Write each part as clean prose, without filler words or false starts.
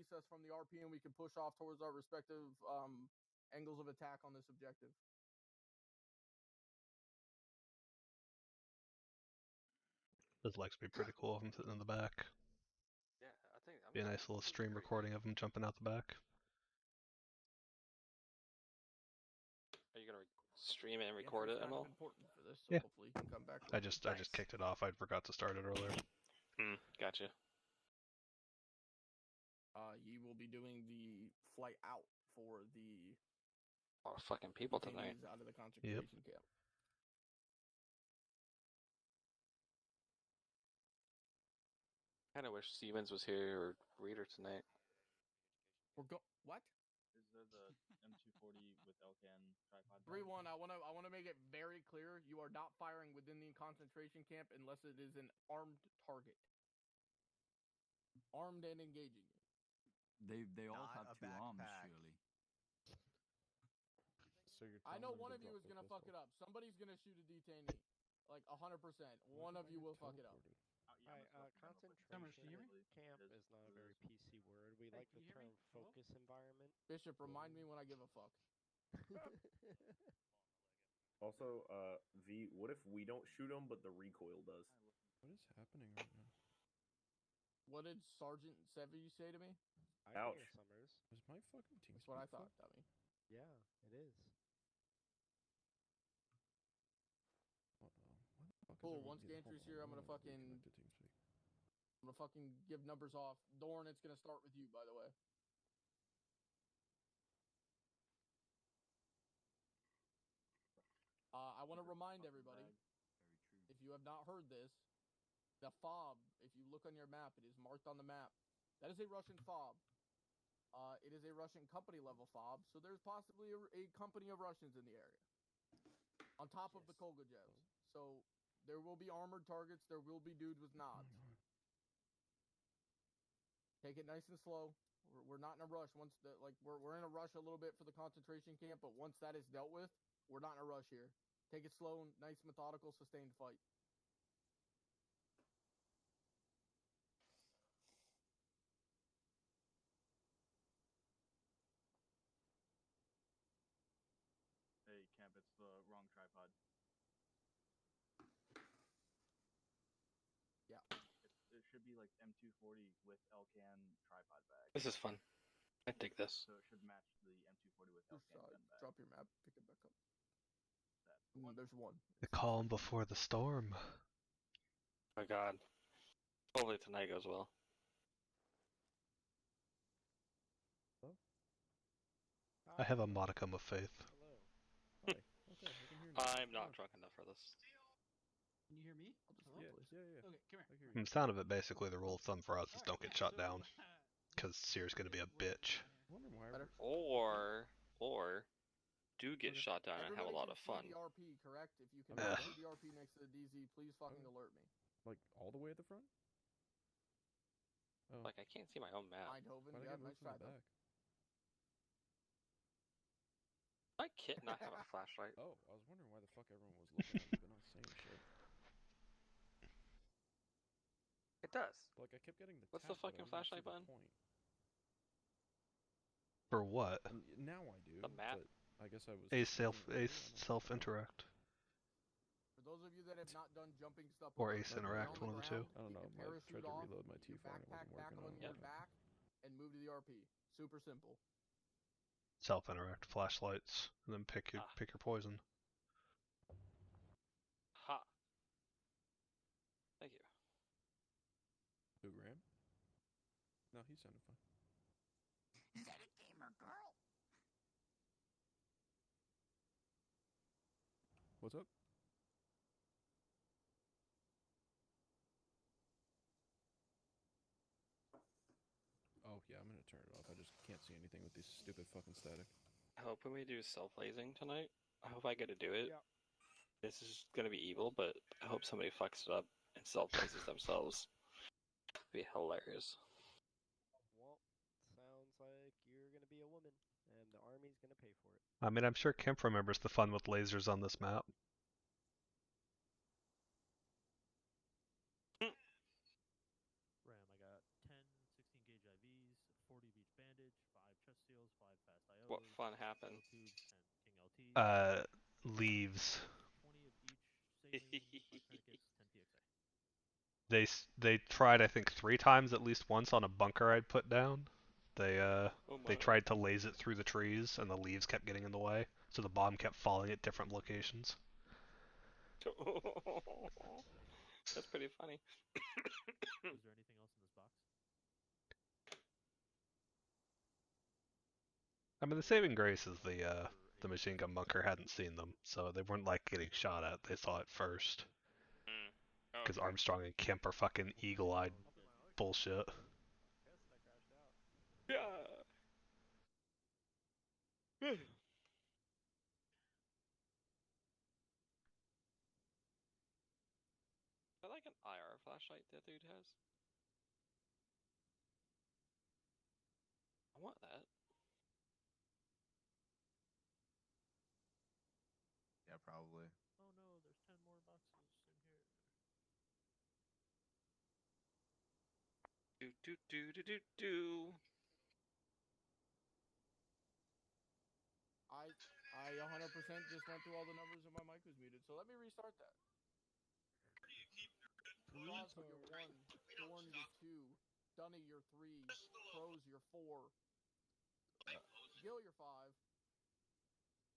release us from the RP and we can push off towards our respective angles of attack on this objective. This likes to be pretty cool of him sitting in the back. Yeah, I think Be a nice little stream recording of him jumping out the back. Are you gonna stream it and record it and all? Important for this, so Yeah. hopefully you can come back. I just kicked it off. I forgot to start it earlier. Gotcha. You will be doing the flight out for the A lot of fucking people tonight. out of the concentration camp. Kind of wish Stevens was here or Reader tonight. What? Is there the M240 with Elcan tripod? 3-1. I wanna make it very clear. You are not firing within the concentration camp unless it is an armed target. Armed and engaging you. They all Not have a 2 arms, backpack. surely. So you're I know telling one them of to you drop is their gonna pistol. fuck it up. Somebody's gonna shoot a detainee. Like 100%. One of you will fuck it up. Concentration camp is not a very PC word. We like the term focus environment. Bishop, remind me when I give a fuck. Also, V, what if we don't shoot him, but the recoil does? What is happening right now? What did Sergeant Sevy say to me? Ouch. Summers. Was my fucking team? That's what I thought, dummy. Yeah, it is. Cool. Once Gantry's here, I'm gonna fucking give numbers off. Dorn, it's gonna start with you, by the way. I want to remind everybody, if you have not heard this, the FOB, if you look on your map, it is marked on the map. That is a Russian FOB. It is a Russian company level FOB, so there's possibly a company of Russians in the area. On top of the Kolgojevs. So there will be armored targets, there will be dudes with nods. Take it nice and slow. We're not in a rush. Once we're in a rush a little bit for the concentration camp, but once that is dealt with, we're not in a rush here. Take it slow, nice, methodical, sustained fight. Hey, Camp, it's the wrong tripod. Yeah. It should be like M240 with Elcan tripod bag. This is fun. I dig this. So it should match the M240 with Elcan gun bag. Drop your map, pick it back up. There's one. The calm before the storm. Oh my god. Hopefully tonight goes well. I have a modicum of faith. Hi. Okay, I can hear you. I'm not drunk enough for this. Can you hear me? Hello? Yeah. Okay, come here. I hear From you. the sound of it, basically the rule of thumb for us is don't get shot down. Because Seer's gonna be a bitch. I'm wondering why. Or do get shot down and have a lot of fun. The RP, correct? If you can Yeah. see the RP next to the DZ, please fucking alert me. Like all the way at the front? Oh. Like I can't see my own map. Eindhoven, Why'd I yeah, get moved nice from try the though. back? My kit not have a flashlight. Oh, I was wondering why the fuck everyone was looking at me, but not saying shit. It does. Like I kept getting the. What's the tap, but I fucking didn't see flashlight the button? point. For what? Now I do. The map? But I guess I was. A wasn't earlier, I don't know. self interact. For those of you that have not done jumping stuff Or before, Ace lay Interact, on one of the ground, two. I don't keep know. your I tried parachute to off, reload my your T4 and it backpack wasn't back working. on your back, and move to the RP. Super simple. Self interact flashlights, and then pick your poison. Ha. Thank you. Who, Graham? No, he sounded fine. Is that a gamer girl? What's up? Oh yeah, I'm gonna turn it off. I just can't see anything with these stupid fucking static. I hope when we do self-lasing tonight, I hope I get to do it. Yeah. This is gonna be evil, but I hope somebody fucks it up and self-lases themselves. It'd be hilarious. Well, sounds like you're gonna be a woman, and the army's gonna pay for it. I mean, I'm sure Kemp remembers the fun with lasers on this map. Ram, I got 10 16 gauge IVs, 40 BTs, What fun happened? Leaves. They tried, I think, 3 times at least once on a bunker I'd put down. They Oh they my. tried to laze it through the trees, and the leaves kept getting in the way, so the bomb kept falling at different locations. That's pretty funny. Is there anything else in this box? I mean, the saving grace is the machine gun bunker hadn't seen them, so they weren't like getting shot at. They saw it first. Because Okay. Armstrong and Kemp are fucking eagle-eyed bullshit. Yeah. I like an IR flashlight that dude has. I want that. Yeah, probably. Oh no, there's 10 more boxes in here. Do do do do do do. I 100% just went through all the numbers and my mic was muted, so let me restart that. Crosby, you're 1. Dorn, you're 2. Dunny, you're 3. Crows, you're 4. Gill, you're 5.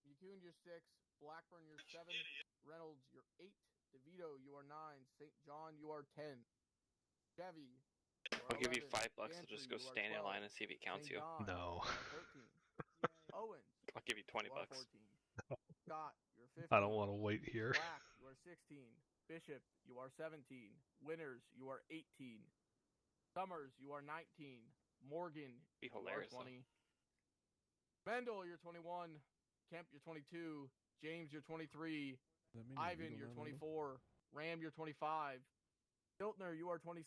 McCune, you're 6. Blackburn, you're 7. Reynolds, you're 8. DeVito, you are 9. St. John, you are 10. Chevy, I'll give you 11. $5 to just go stand in line and see if he counts you. No. 13. Owens, I'll give you 20 you are bucks. 14. Scott, you're 15. I don't want to wait here. Black, you are 16. Bishop, you are 17. Winners, you are 18. Summers, you are 19. Morgan, Be you are hilarious. 20. Mendel, you're 21. Kemp, you're 22. James, you're 23. Ivan, you're 24. Ram, you're 25. Hiltner, you are 26.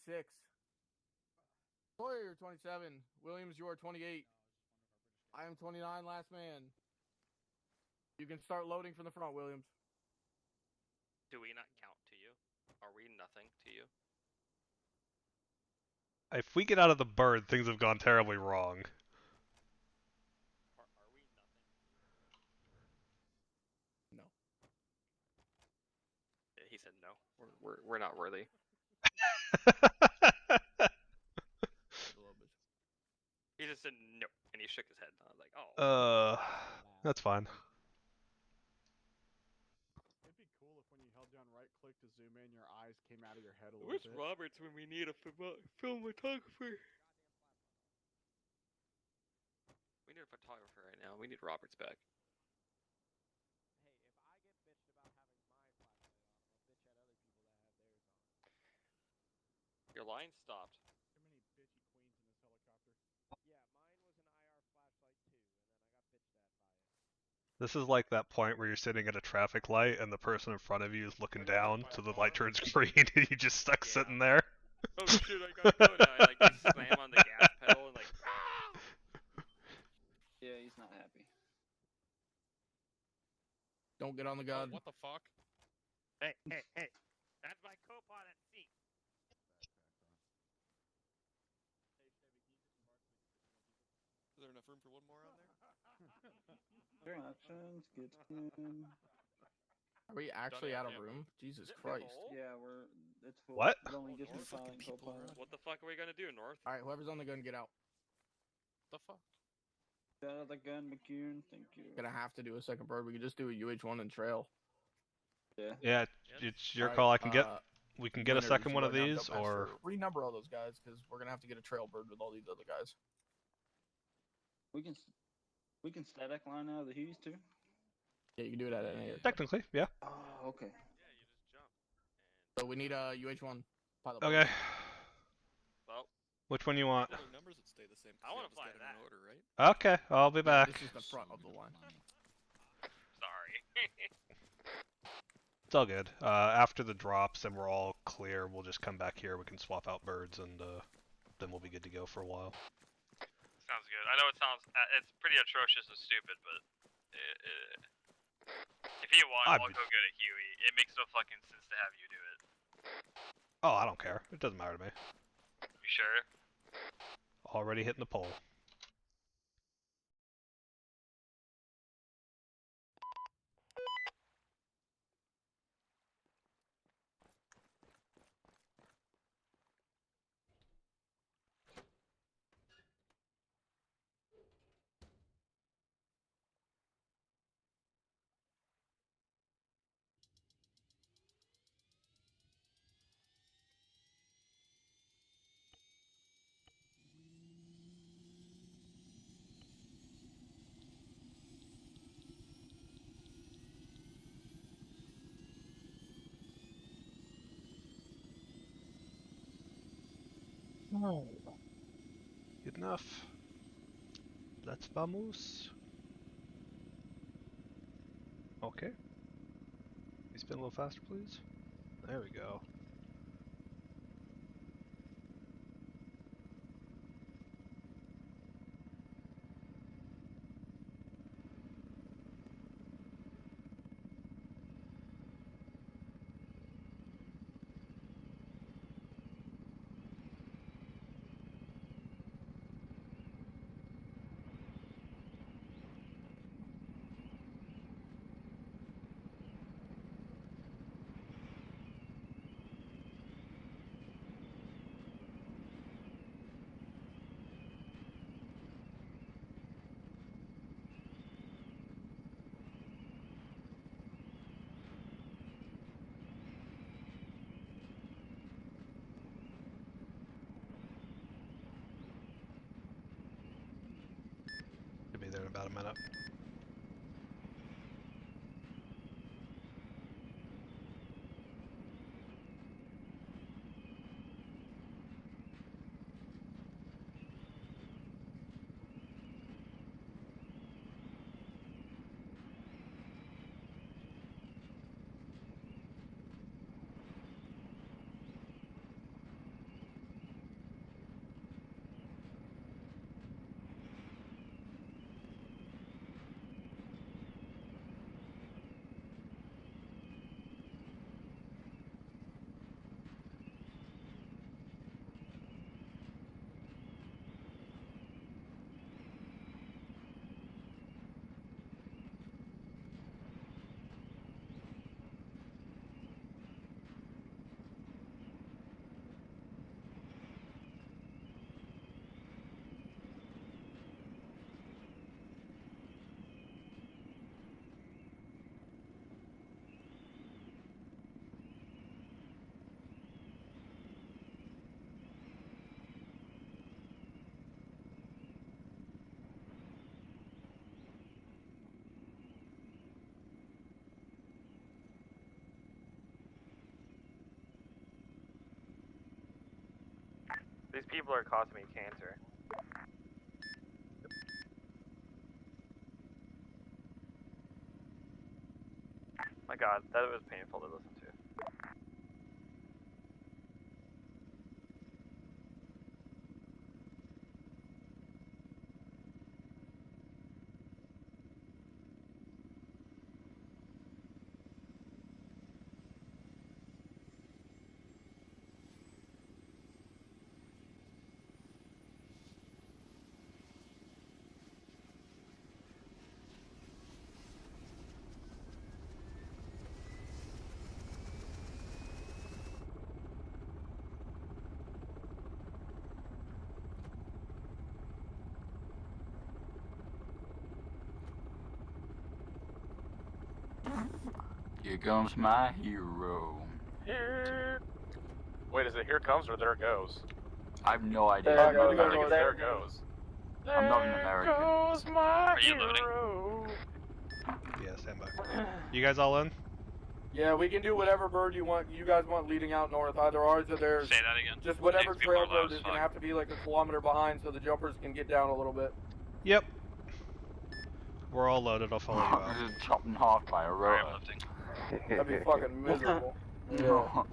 Sawyer, you're 27. Williams, you are 28. I am 29, last man. You can start loading from the front, Williams. Do we not count to you? Are we nothing to you? If we get out of the bird, things have gone terribly wrong. Are we nothing? No. Yeah, he said no. We're not worthy. He just said no, and he shook his head. And I was like, oh. That's fine. It'd be cool if when you held down right click to zoom in, your eyes came out of your head a little Where's bit. Roberts when we need a filmographer? We need a photographer right now. We need Roberts back. Your line stopped. Too many bitchy queens in this helicopter. Yeah, mine was an IR flashlight too, and then I got bitched at by it. This is like that point where you're sitting at a traffic light and the person in front of you is looking down, so the light turns green and you just stuck sitting there. Oh shit, I gotta go now. I like just slam on the gas pedal and like. Yeah, he's not happy. Don't get on the gun. Oh, what the fuck? Hey, hey, hey. That's my co-pilot seat. Is there enough room for one more on there? Your options, get in. Are we actually out of room? Jesus Christ. Yeah, it's full. What? It only gives me pilot and co-pilot. What the fuck are we gonna do, North? Alright, whoever's on the gun, get out. The fuck? Get out of the gun, McCune. Thank you. Gonna have to do a second bird. We could just do a UH1 and trail. Yeah. Yeah, it's your Alright, call. We can get a winners, second you one are of now these, dumbass or for- renumber all those guys because we're gonna have to get a trail bird with all these other guys. We can static line out of the Hughes too. Yeah, you can do it at any. technically, yeah. Oh, okay. Yeah, you just jump. So we need a UH1 pilot. Okay. Well, Which one you want? Other numbers that stay the same. I wanna just fly get them in that. order, right? Okay, I'll be Yeah, back. this is the front of the line. sorry. It's all good. After the drops and we're all clear, we'll just come back here. We can swap out birds, and then we'll be good to go for a while. Sounds good. I know it sounds, it's pretty atrocious and stupid, but if you want, I'll go get a Huey. It makes no fucking sense to have you do it. Oh, I don't care. It doesn't matter to me. You sure? Already hitting the pole. Good enough. Let's vamos. Okay. Can you spin a little faster, please? There we go. Should be there in about a minute. These people are causing me cancer. My god, that was painful to listen to. Here comes my hero. Here. Wait, is it here comes or there goes? I have no idea. I think it's there goes. I'm not an American. Goes my Are you loading? hero. Yeah, stand by. You guys all in? Yeah, we can do whatever bird you guys want leading out north. Either ours or theirs. Say that again. Just whatever These people are trail loud bird as is going to fuck. have to be like a kilometer behind so the jumpers can get down a little bit. Yep. We're all loaded. I'll follow you out. This is chopped in half by a Alright, I'm rotor. lifting. That'd be fucking miserable. No.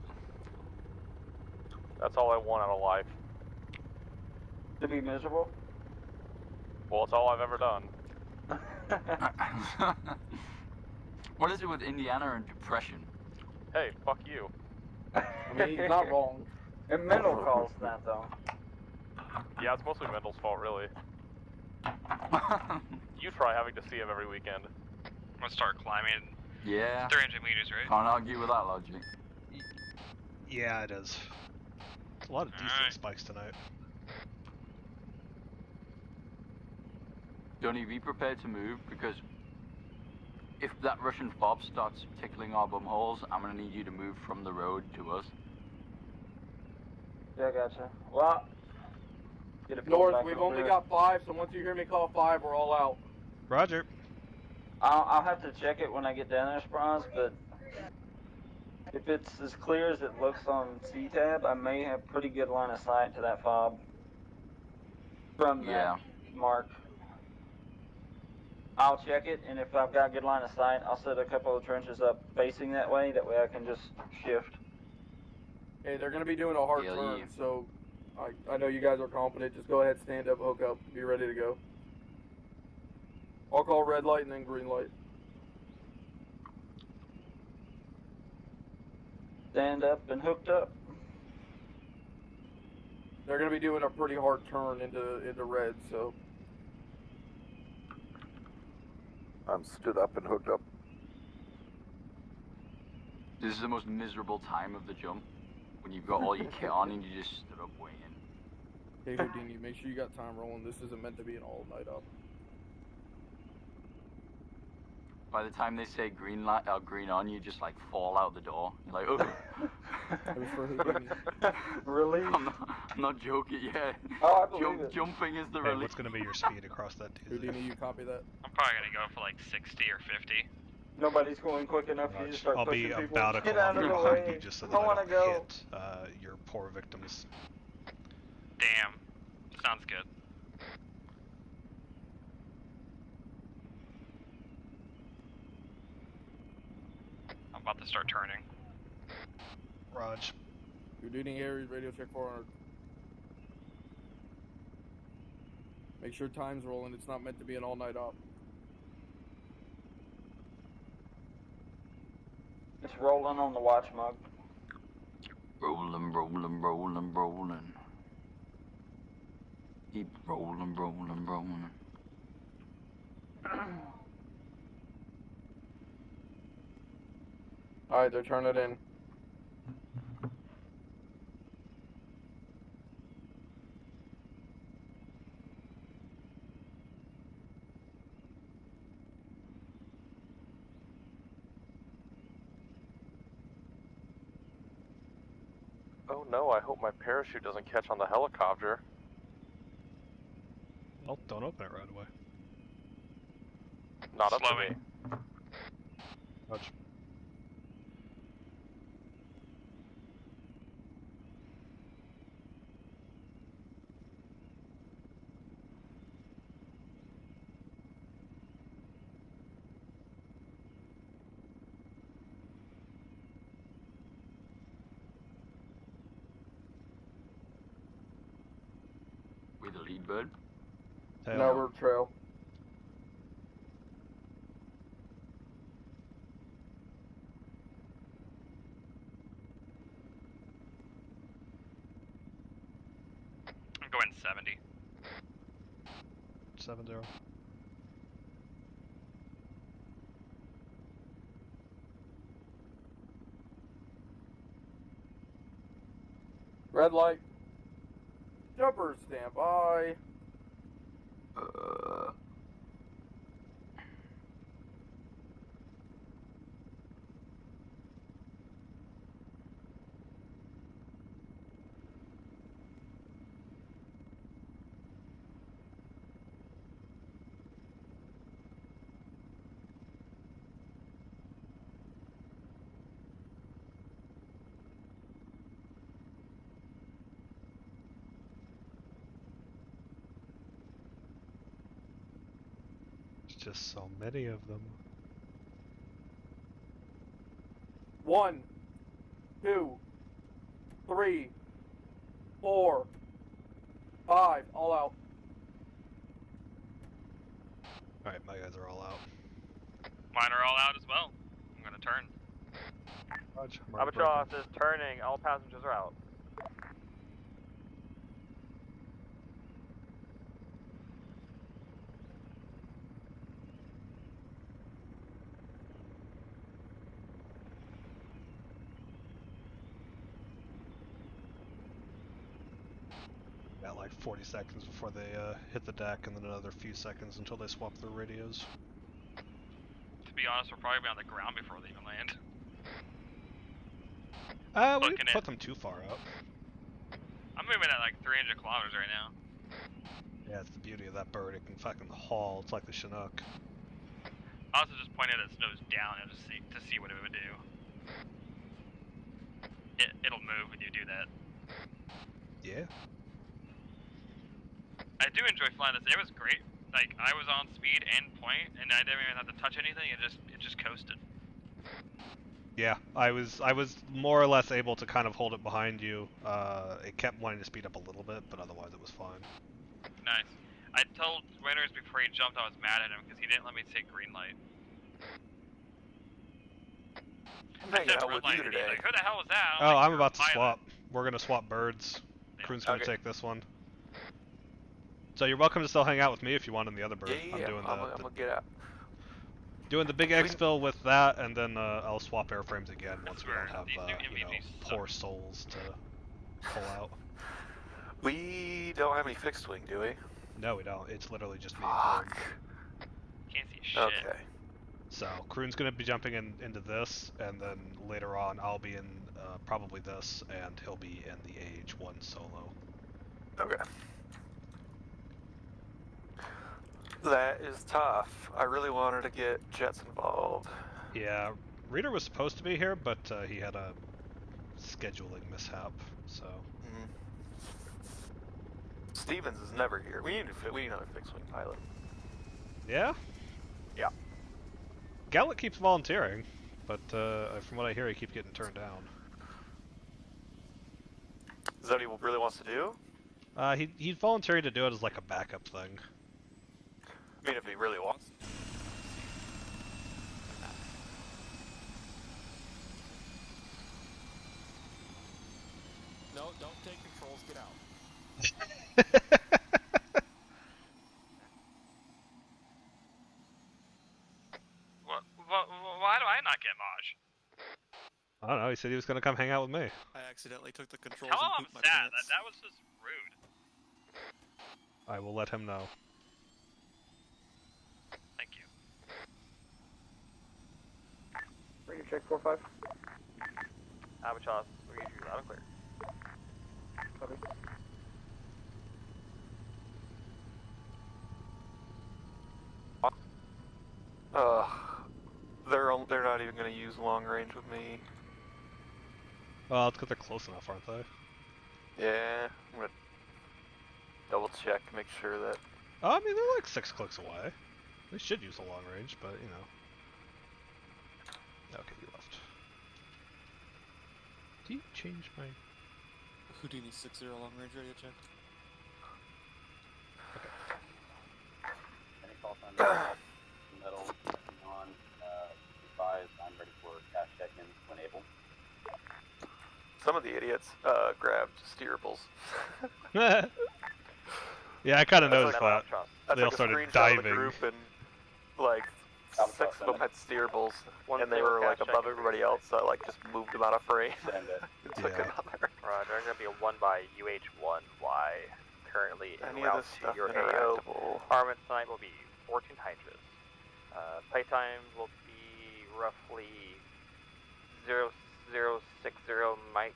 That's all I want out of life. To be miserable? Well, it's all I've ever done. What is it with Indiana and depression? Hey, fuck you. I mean, he's not wrong. And Mendel calls that though. Yeah, it's mostly Mendel's fault, really. You try having to see him every weekend. I'm gonna start climbing. Yeah. 300 meters, right? Can't argue with that logic. Yeah, it is. A lot of decent Alright. spikes tonight. Johnny, be prepared to move because if that Russian fob starts tickling our bum holes, I'm gonna need you to move from the road to us. Yeah, gotcha. Well, get a North, we've only got 5, so once you hear me call 5, we're all out. Roger. I'll have to check it when I get down there, Spraz, but If it's as clear as it looks on C-Tab, I may have pretty good line of sight to that fob from that mark. I'll check it, and if I've got good line of sight, I'll set a couple of trenches up facing that way. That way I can just shift. Hey, they're going to be doing a hard turn, so I know you guys are confident. Just go ahead, stand up, hook up, be ready to go. I'll call red light and then green light. Stand up and hooked up. They're going to be doing a pretty hard turn into red, so. I'm stood up and hooked up. This is the most miserable time of the jump, when you've got all your kit on and you just stood up waiting. Hey Houdini, make sure you got time rolling. This isn't meant to be an all-night up. By the time they say green light, green on, you just like fall out the door. You're like, oh. It was for Houdini. Really? I'm not joking. Yeah. Oh, I believe it. Jumping is the Hey, relief. what's gonna be your speed across that DZ? Houdini, you copy that? I'm probably gonna go for like 60 or 50. Nobody's going quick enough for you to start I'll pushing be people. about a Get out of kilometer the behind way. you just so that I I wanna don't go. hit your poor victims. Damn. Sounds good. I'm about to start turning. Raj. Houdini Aries, radio check 400. Make sure time's rolling. It's not meant to be an all-night up. It's rolling on the watch mug. Rolling, rolling, rolling, rolling. Keep rolling, rolling, rolling. Alright, they're turning it in. Oh no, I hope my parachute doesn't catch on the helicopter. Well, don't open it right away. Not up to me. Raj. We the lead bird? Tail. No, we're trail. I'm going 70. 70. Red light. Jumper stand by. There's just so many of them. 1, 2, 3, 4, 5. All out. Alright, my guys are all out. Mine are all out as well. I'm gonna turn. Raj, Albatross is turning. All passengers are out. Got like 40 seconds before they hit the deck, and then another few seconds until they swap their radios. To be honest, we're probably on the ground before they even land. We didn't put them too far out. I'm moving at like 300 kilometers right now. Yeah, it's the beauty of that bird. It can fucking haul. It's like the Chinook. I also just pointed its nose down and to see what it would do. it'll move when you do that. Yeah. I do enjoy flying this. It was great. Like I was on speed and point, and I didn't even have to touch anything. It just coasted. Yeah, I was more or less able to kind of hold it behind you. It kept wanting to speed up a little bit, but otherwise it was fine. Nice. I told Winters before he jumped I was mad at him because he didn't let me take green light. I'm hanging out with you today. Like, who the hell was that? Oh, I'm about to swap. We're gonna swap birds. Kroon's gonna Okay. take this one. So you're welcome to still hang out with me if you want in the other bird. Yeah, I'm gonna get out. Doing the big exfil with that, and then I'll swap airframes again once we don't have poor souls to pull out. We don't have any fixed wing, do we? No, we don't. It's literally just me Fuck. and Kroon. Can't see shit. Okay. So Kroon's gonna be jumping into this, and then later on I'll be in probably this, and he'll be in the AH-1 solo. Okay. That is tough. I really wanted to get Jets involved. Yeah, Reader was supposed to be here, but he had a scheduling mishap, so. Stevens is never here. We need another fixed wing pilot. Yeah? Yeah. Gallet keeps volunteering, but from what I hear, he keeps getting turned down. Is that what he really wants to do? He's volunteering to do it as like a backup thing. I mean, if he really wants to. No, don't take controls. Get out. Why do I not get Maj? I don't know, he said he was gonna come hang out with me. I accidentally took the controls Tell him and I'm pooped my sad. pants. That was just rude. I will let him know. Thank you. Bring check 4-5. Albatross, we get you loud and clear. Copy. They're not even gonna use long range with me. Well, it's because they're close enough, aren't they? Yeah, I'm gonna double check, make sure that. I mean, they're like 6 clicks away. They should use a long range, but you know. Okay, you left. Do you change my? Houdini 6-0 long range radio check. Any call sign metal on advised. I'm ready for cash check-in when able. Some of the idiots grabbed steerables. Yeah, I kind of noticed that. They all like started a screenshot of the diving. group and like 6 of them had steerables, and they were like above everybody else, so I like just moved them out of frame. Send it. And took another. Roger, I'm gonna be a 1 by UH-1Y. Currently en Any of route this to stuff your AO. interactable? Armament tonight will be 14 hydras. Playtime will be roughly 0060 mics.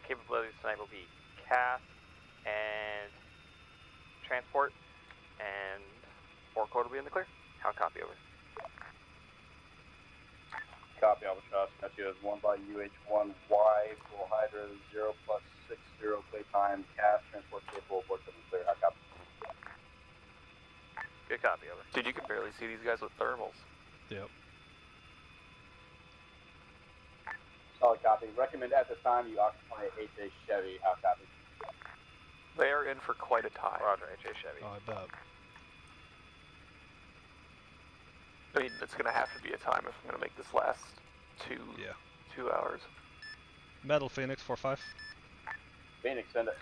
Capabilities tonight will be cast and transport, and 4 code will be in the clear. How copy over? Copy, Albatross. Got you as 1 by UH-1Y, full Hydra, 0+60 playtime, cast, transport capable, board coming clear. How copy? Good copy, over. Dude, you can barely see these guys with thermals. Yep. Solid copy. Recommend at this time you occupy HA Chevy. How copy? They are in for quite a time. Roger, HA Chevy. Oh, I bet. I mean, it's gonna have to be a time if I'm gonna make this last 2 hours. Metal Phoenix 4-5. Phoenix, send it.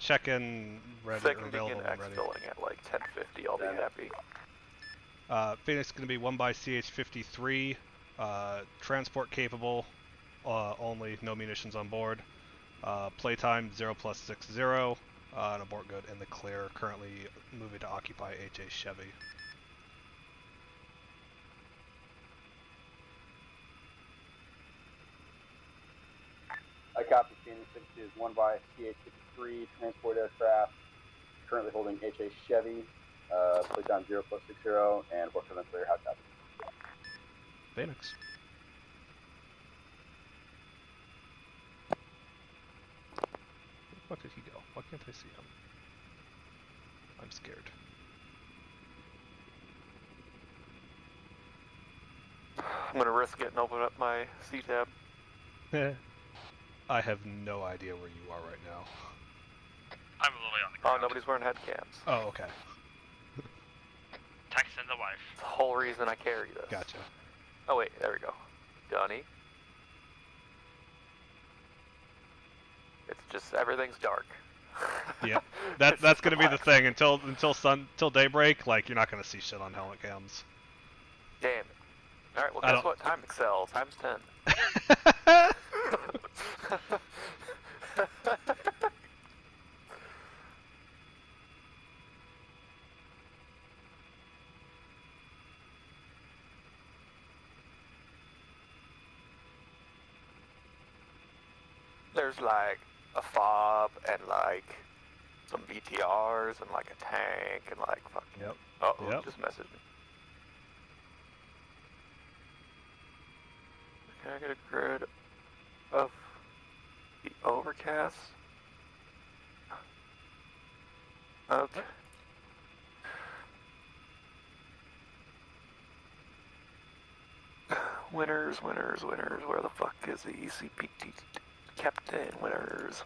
Check in ready. Second Available begin and ready. exfilling at like 10:50. I'll be happy. Phoenix is going to be 1 by CH-53. Transport capable. Only. No munitions on board. Playtime 0+60. And abort good in the clear. Currently moving to occupy HA Chevy. I copy. Phoenix 60 is 1 by CH-53 transport aircraft. Currently holding HA Chevy. Playtime 0+60 and board coming clear. How copy? Phoenix. fuck did he go? Why can't I see him? I'm scared. I'm gonna risk it and open up my C-tab. I have no idea where you are right now. I'm literally on the ground. Oh, nobody's wearing head cams. Oh, okay. Texting the wife. It's the whole reason I carry this. Gotcha. Oh wait, there we go. Dunny. It's just everything's dark. Yeah, that's gonna be the thing until daybreak. Like you're not gonna see shit on helmet cams. Damn it. All right, well guess what? Time excel times 10. There's like a fob and like some BTRs and like a tank and like fucking. Yep. Uh-oh, just messaged me. Can I get a grid of the overcast? Okay. Winners, winners, winners. Where the fuck is the ECPT captain? Winners.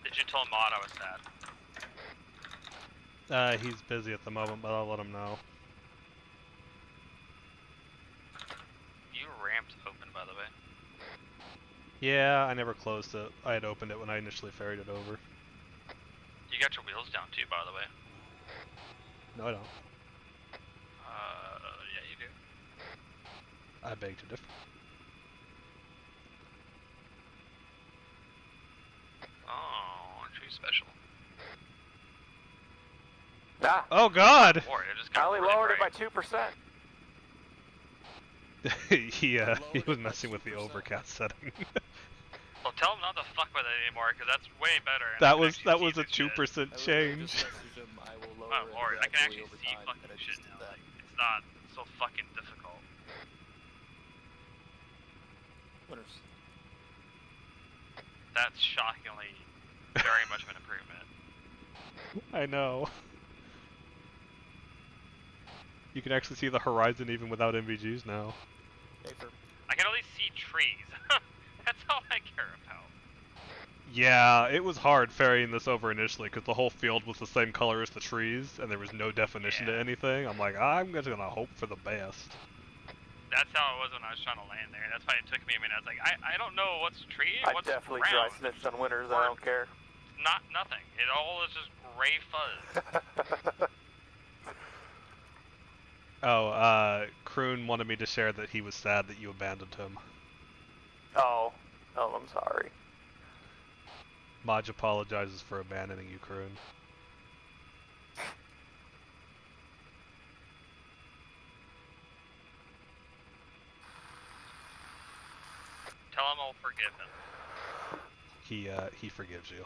Did you tell Maud I was sad? He's busy at the moment, but I'll let him know. You ramped open, by the way. Yeah, I never closed it. I had opened it when I initially ferried it over. You got your wheels down too, by the way. No, I don't. Yeah, you do. I beg to differ. Oh, true special. Ah. Oh God! Lord, it just I got only really lowered bright. it by 2%. he was messing with the overcast setting. Well, tell him not to fuck with it anymore, because that's way better. That was a 2% change. Oh Lord, I can actually see fucking shit now. Like, it's not so fucking difficult. Winners. That's shockingly very much of an improvement. I know. You can actually see the horizon even without MVGs now. I can only see trees. That's all I care about. Yeah, it was hard ferrying this over initially because the whole field was the same color as the trees and there was no definition to anything. I'm like, I'm just gonna hope for the best. That's how it was when I was trying to land there. That's why it took me a minute. I was like, I don't know what's tree, I what's definitely ground. dry snitched on winners. I don't care. Not nothing. It all is just gray fuzz. Oh, Kroon wanted me to share that he was sad that you abandoned him. Oh, I'm sorry. Maj apologizes for abandoning you, Kroon. Tell him I'll forgive him. He forgives you.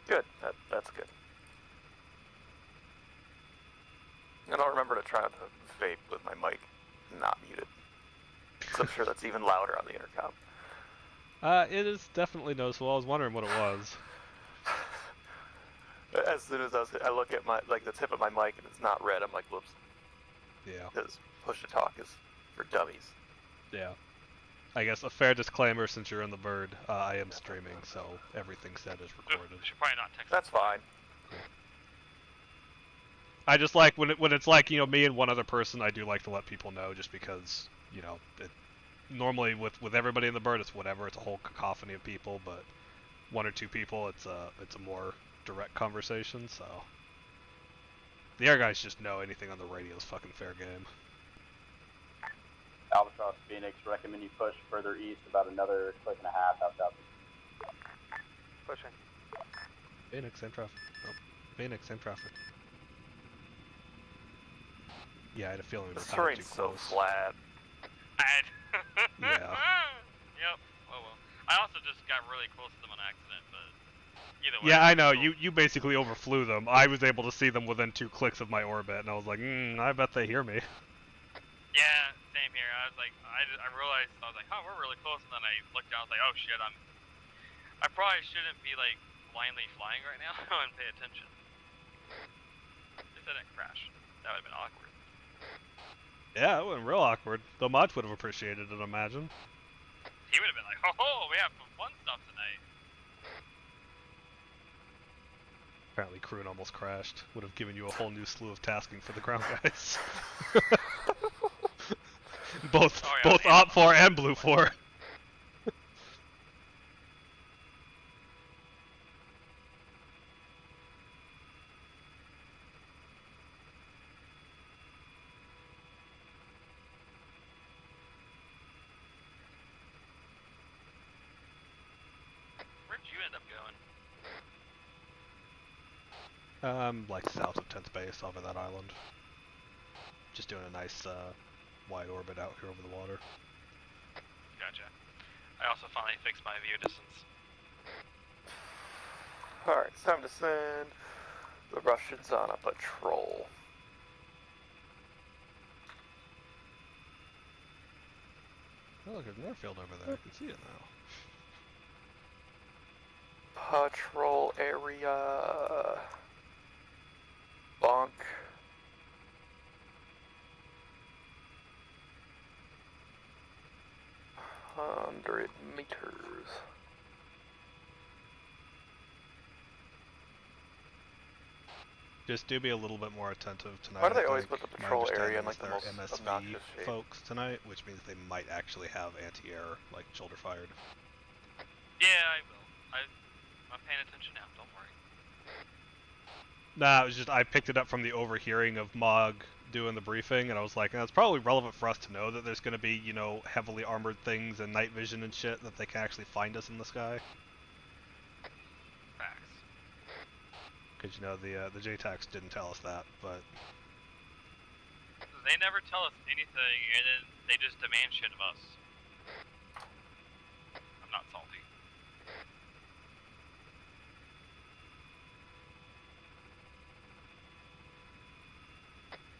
Good. That's good. And I'll remember to try to vape with my mic not muted. So I'm sure that's even louder on the intercom. It is definitely noticeable. I was wondering what it was. As soon as I look at the tip of my mic and it's not red, I'm like, whoops. Yeah. Because push to talk is for dummies. Yeah. I guess a fair disclaimer since you're in the bird, I am streaming, so everything said is recorded. Should probably not text. That's fine. I just like when it's like, you know, me and one other person, I do like to let people know just because, you know, normally with everybody in the bird it's whatever, it's a whole cacophony of people, but one or two people it's a more direct conversation, so the air guys just know anything on the radio is fucking fair game. Albatross Phoenix, recommend you push further east about another click and a half out south. Pushing. Phoenix, same traffic. Oh, Phoenix, same traffic. Yeah, I had a feeling we were This kind of terrain's too so close. flat. Yeah. Yep. Oh well. I also just got really close to them on accident, but either way. Yeah, I know. You basically overflew them. I was able to see them within 2 clicks of my orbit, and I was like, I bet they hear me. Yeah, same here. I I was like, I realized, I was like, oh, we're really close, and then I looked down, I was like, oh shit, I probably shouldn't be like blindly flying right now and pay attention. If I didn't crash, that would have been awkward. Yeah, it went real awkward. Though Maj would have appreciated it, I imagine. He would have been like, ho, we have some fun stuff tonight. Apparently Kroon almost crashed. Would have given you a whole new slew of tasking for the ground guys. both Op 4 and Blue 4. Where'd you end up going? Like south of 10th base, over that island. Just doing a nice, wide orbit out here over the water. Gotcha. I also finally fixed my view distance. Alright, it's time to send the Russians on a patrol. Oh, look, there's an airfield over there. I can see it now. Patrol area. Bonk. $100 meters. Just do be a little bit more attentive tonight. Why do they always put the patrol area in like the most MSV obnoxious shape? folks tonight, which means they might actually have anti-air, like shoulder fired. Yeah, I will. I'm paying attention now, don't worry. Nah, it was just, I picked it up from the overhearing of Mog doing the briefing, and I was like, it's probably relevant for us to know that there's going to be, you know, heavily armored things and night vision and shit, that they can actually find us in the sky. Facts. Because, you know, the JTACs didn't tell us that, but... They never tell us anything, and then they just demand shit of us. I'm not salty.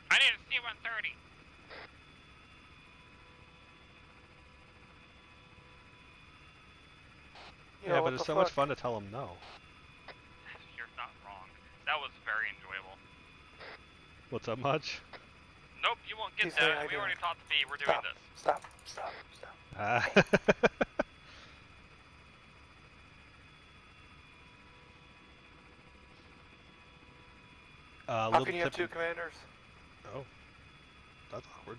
I need a C-130. Yeah, but it's so much fun to tell them no. You're not wrong. That was very enjoyable. What's up, Mudge? Nope, you won't get that. We already taught the B. We're doing this. Stop. How can you have two commanders? Oh. That's awkward.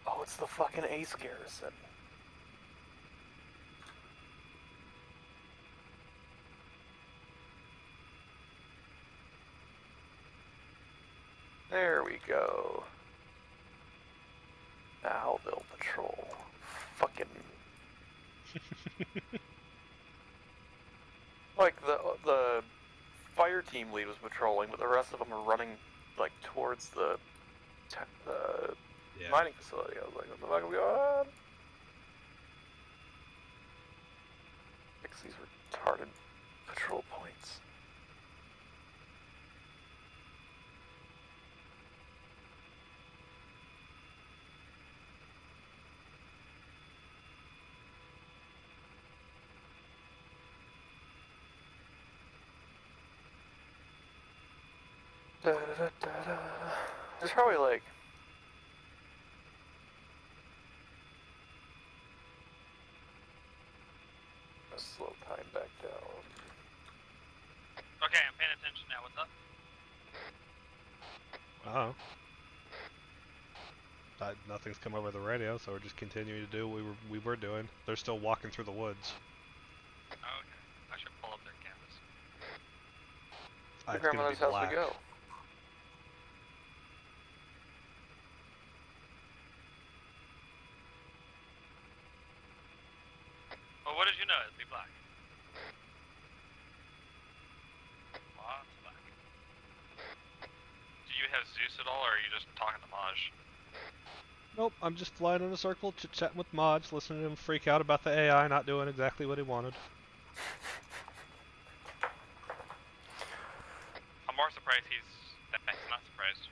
Oh, it's the fucking Ace Garrison. There we go. Now they'll patrol. Fucking... like, the fire team lead was patrolling, but the rest of them were running, like, towards the mining facility. I was like, what the fuck are we on? Fix these retarded patrol points. There's probably like a slow time back down. Okay, I'm paying attention now. What's up? Nothing's come over the radio, so we're just continuing to do what we were doing. They're still walking through the woods. Oh, okay. I should pull up their cameras. Your grandmother's house we go. Well, what did you know? It'd be black. Lots of black. Do you have Zeus at all, or are you just talking to Maj? Nope, I'm just flying in a circle, chit-chatting with Maj, listening to him freak out about the AI not doing exactly what he wanted. I'm more surprised he's not surprised.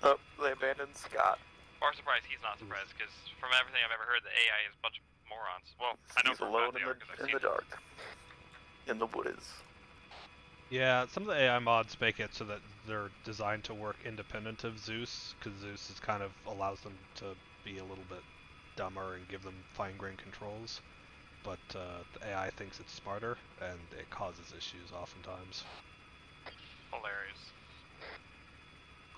Oh, They abandoned Scott. Or surprised he's not surprised, because from everything I've ever heard, the AI is a bunch of morons. Well, I know He's for a alone fact they are, 'cause I've in seen the them. dark. In the woods. Yeah, some of the AI mods make it so that they're designed to work independent of Zeus, because Zeus is kind of allows them to be a little bit dumber and give them fine-grained controls. But the AI thinks it's smarter, and it causes issues oftentimes. Hilarious.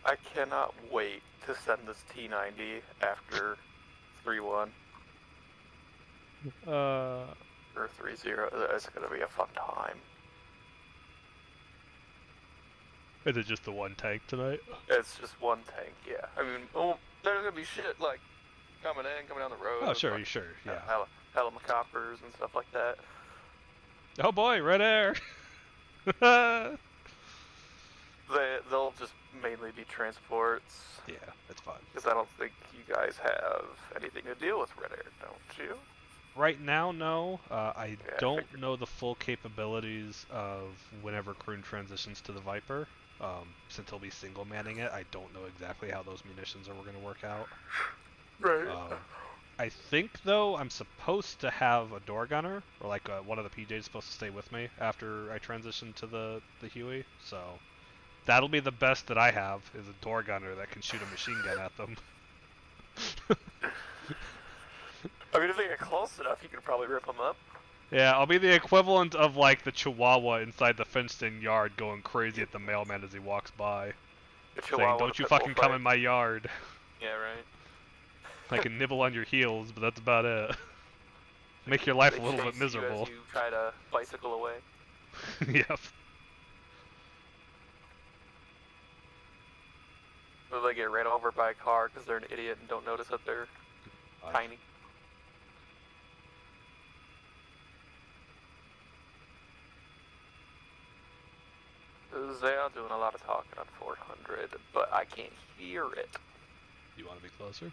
I cannot wait to send this T90 after 3-1. Or 3-0. It's gonna be a fun time. Is it just the one tank tonight? It's just one tank, yeah. I mean, there's gonna be shit like coming down the road. Oh, sure, like, sure, yeah. Helicopters and stuff like that. Oh boy, red air! They'll just mainly be transports. Yeah, that's fine. Because I don't think you guys have anything to deal with red air, don't you? Right now, no. I don't know the full capabilities of whenever Kroon transitions to the Viper. Since he'll be single manning it, I don't know exactly how those munitions are going to work out. Right. I think, though, I'm supposed to have a door gunner, or like one of the PJs is supposed to stay with me after I transition to the Huey, so that'll be the best that I have, is a door gunner that can shoot a machine gun at them. I mean, if they get close enough, you could probably rip them up. Yeah, I'll be the equivalent of like the Chihuahua inside the fenced-in yard going crazy at the mailman as he walks by. Saying, don't you fucking come in my yard. Yeah, right. I can nibble on your heels, but that's about it. Make your life a little bit miserable. You as you try to bicycle away. Yep. Or they get ran over by a car because they're an idiot and don't notice that they're tiny. They are doing a lot of talking on 400, but I can't hear it. You want to be closer?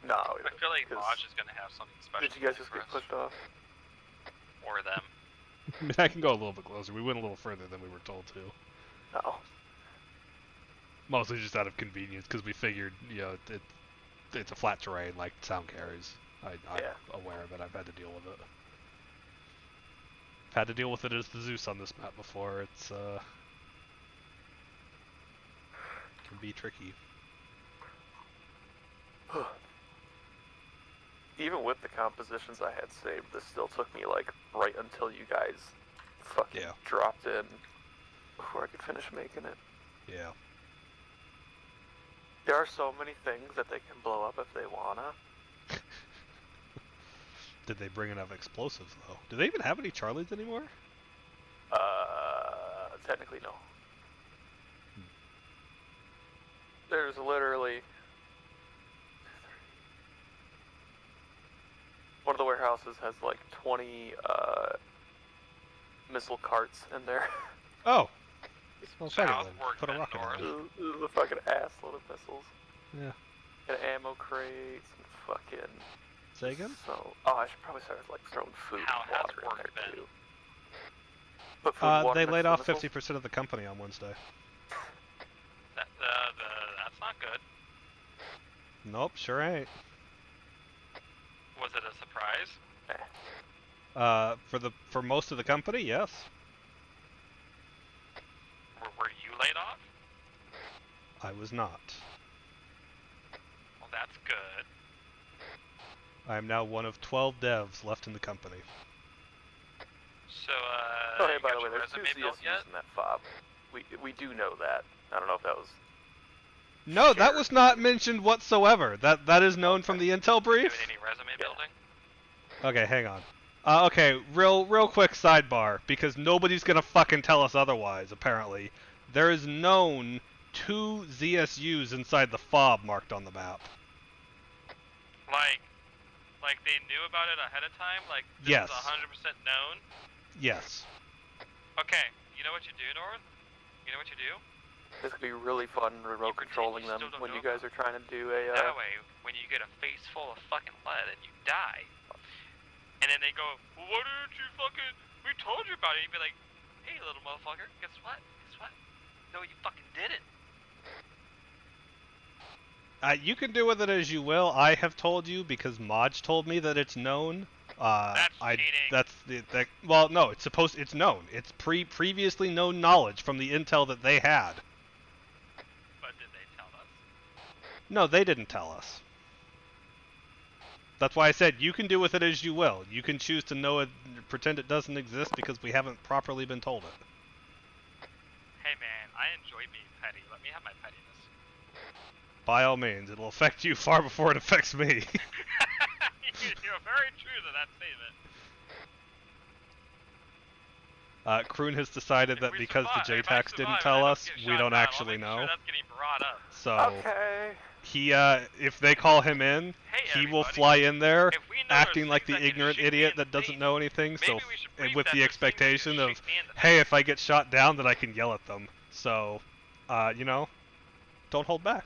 No. I feel like Bosch is going to have something special. Did you guys just get pushed off? Or them. I mean, I can go a little bit closer. We went a little further than we were told to. No. Mostly just out of convenience, because we figured, you know, it's a flat terrain, like sound carries. I'm aware of it. I've had to deal with it. Had to deal with it as the Zeus on this map before. It's can be tricky. Even with the compositions I had saved, this still took me like right until you guys fucking dropped in before I could finish making it. Yeah. There are so many things that they can blow up if they wanna. Did they bring enough explosives, though? Do they even have any Charlies anymore? Technically no. There's literally... One of the warehouses has like 20 missile carts in there. Oh! Well, put a rocket in there. This is a fucking assload of missiles. Yeah. And ammo crates and fucking... Say again? So, I should probably start like throwing food and water in there too. Put food, water they next laid to off missiles? 50% of the company on Wednesday. That's not good. Nope, sure ain't. Was it a surprise? For most of the company, yes. Were you laid off? I was not. Well, that's good. I am now one of 12 devs left in the company. So, oh, hey, by you the way, got your there's two resume built CSUs yet? in that fob. We do know that. I don't know if that was... No, that was not mentioned whatsoever. That is known from the intel brief. Any resume building? Okay, hang on. Okay, real quick sidebar, because nobody's gonna fucking tell us otherwise, apparently. There is known 2 ZSUs inside the fob marked on the map. Like they knew about it ahead of time? Like, this Yes. is 100% known? Yes. Okay, you know what you do, North? You know what you do? This could be really fun remote controlling them when you guys are trying to do a... That way, when you get a face full of fucking lead and you die, and then they go, well, why didn't you fucking... We told you about it. You'd be like, hey, little motherfucker, guess what? No, you fucking didn't. You can do with it as you will. I have told you because Modge told me that it's known. That's cheating. Well, no, it's known. It's previously known knowledge from the intel that they had. But did they tell us? No, they didn't tell us. That's why I said you can do with it as you will. You can choose to know it, pretend it doesn't exist because we haven't properly been told it. Hey man, I enjoy being petty. Let me have my pettiness. By all means, it'll affect you far before it affects me. You're very true to that statement. Kroon has decided that because the JTAX didn't tell us, we don't actually know. Sure that's getting brought up. So okay. he, if they call him in, he will fly in there, acting like the ignorant idiot that doesn't know anything. So, with the expectation of, hey, if I get shot down, then I can yell at them. So, you know, don't hold back.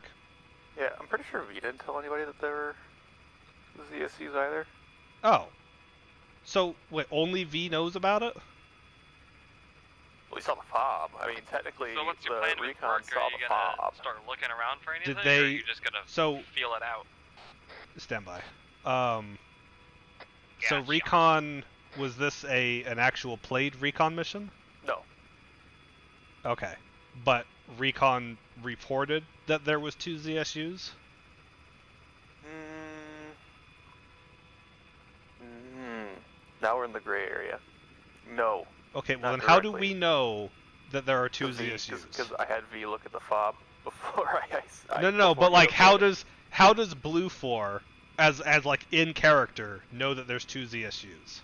Yeah, I'm pretty sure V didn't tell anybody that there were ZSUs either. Oh. So, wait, only V knows about it? We saw the fob. I mean, technically, so what's your the plan with recon work? saw Are you the gonna fob. start looking around for anything, Did they? or are you just gonna feel it out? Stand by. So recon, was this an actual played recon mission? No. Okay, but recon reported that there was 2 ZSUs? Now we're in the gray area. No. Okay, well then directly. how do we know that there are 2 ZSUs? Because I had V look at the fob before I No, but like how does Blue 4 as like in character know that there's 2 ZSUs?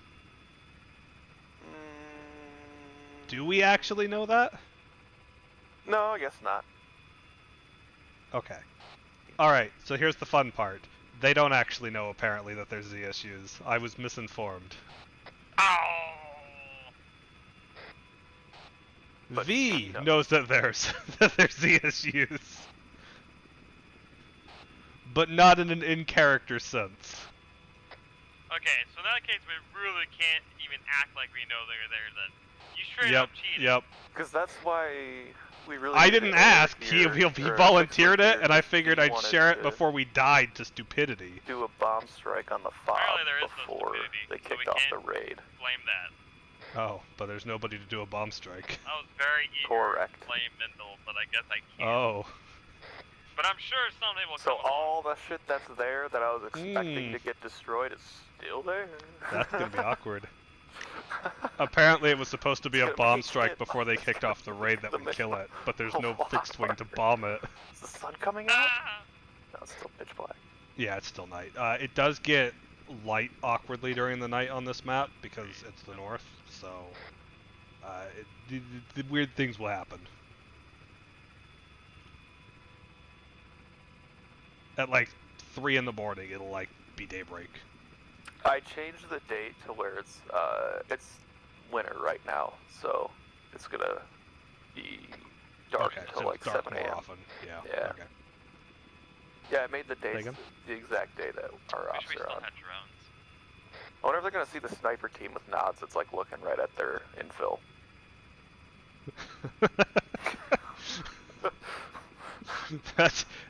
Do we actually know that? No, I guess not. Okay. Alright, so here's the fun part. They don't actually know, apparently, that there's ZSUs. I was misinformed. But V knows that there's ZSUs. But not in an in-character sense. Okay, so in that case, we really can't even act like we know they're there then. You straight Yep, up cheated. yep. Because that's why we really... I didn't ask. He volunteered it, and I figured I'd share it before we died to stupidity. Do a bomb strike on the fob before they kicked off the raid. Blame that. Oh, but there's nobody to do a bomb strike. I was very eager to blame Mendel, but I guess I can't. Oh. But I'm sure someday will come. So all the shit that's there that I was expecting to get destroyed is still there? That's gonna be awkward. Apparently it was supposed to be a bomb strike before they kicked off the raid that would kill it, but there's no fixed wing to bomb it. Is the sun coming out? No, it's still pitch black. Yeah, it's still night. It does get light awkwardly during the night on this map because it's the north, so the weird things will happen. At like 3 in the morning, it'll like be daybreak. I changed the date to where it's winter right now, so it's gonna be dark until like 7 a.m. Often. Yeah. Yeah. Okay. Yeah, I made the dates the exact day that our ops are on. I wonder if they're gonna see the sniper team with nods. It's like looking right at their infill.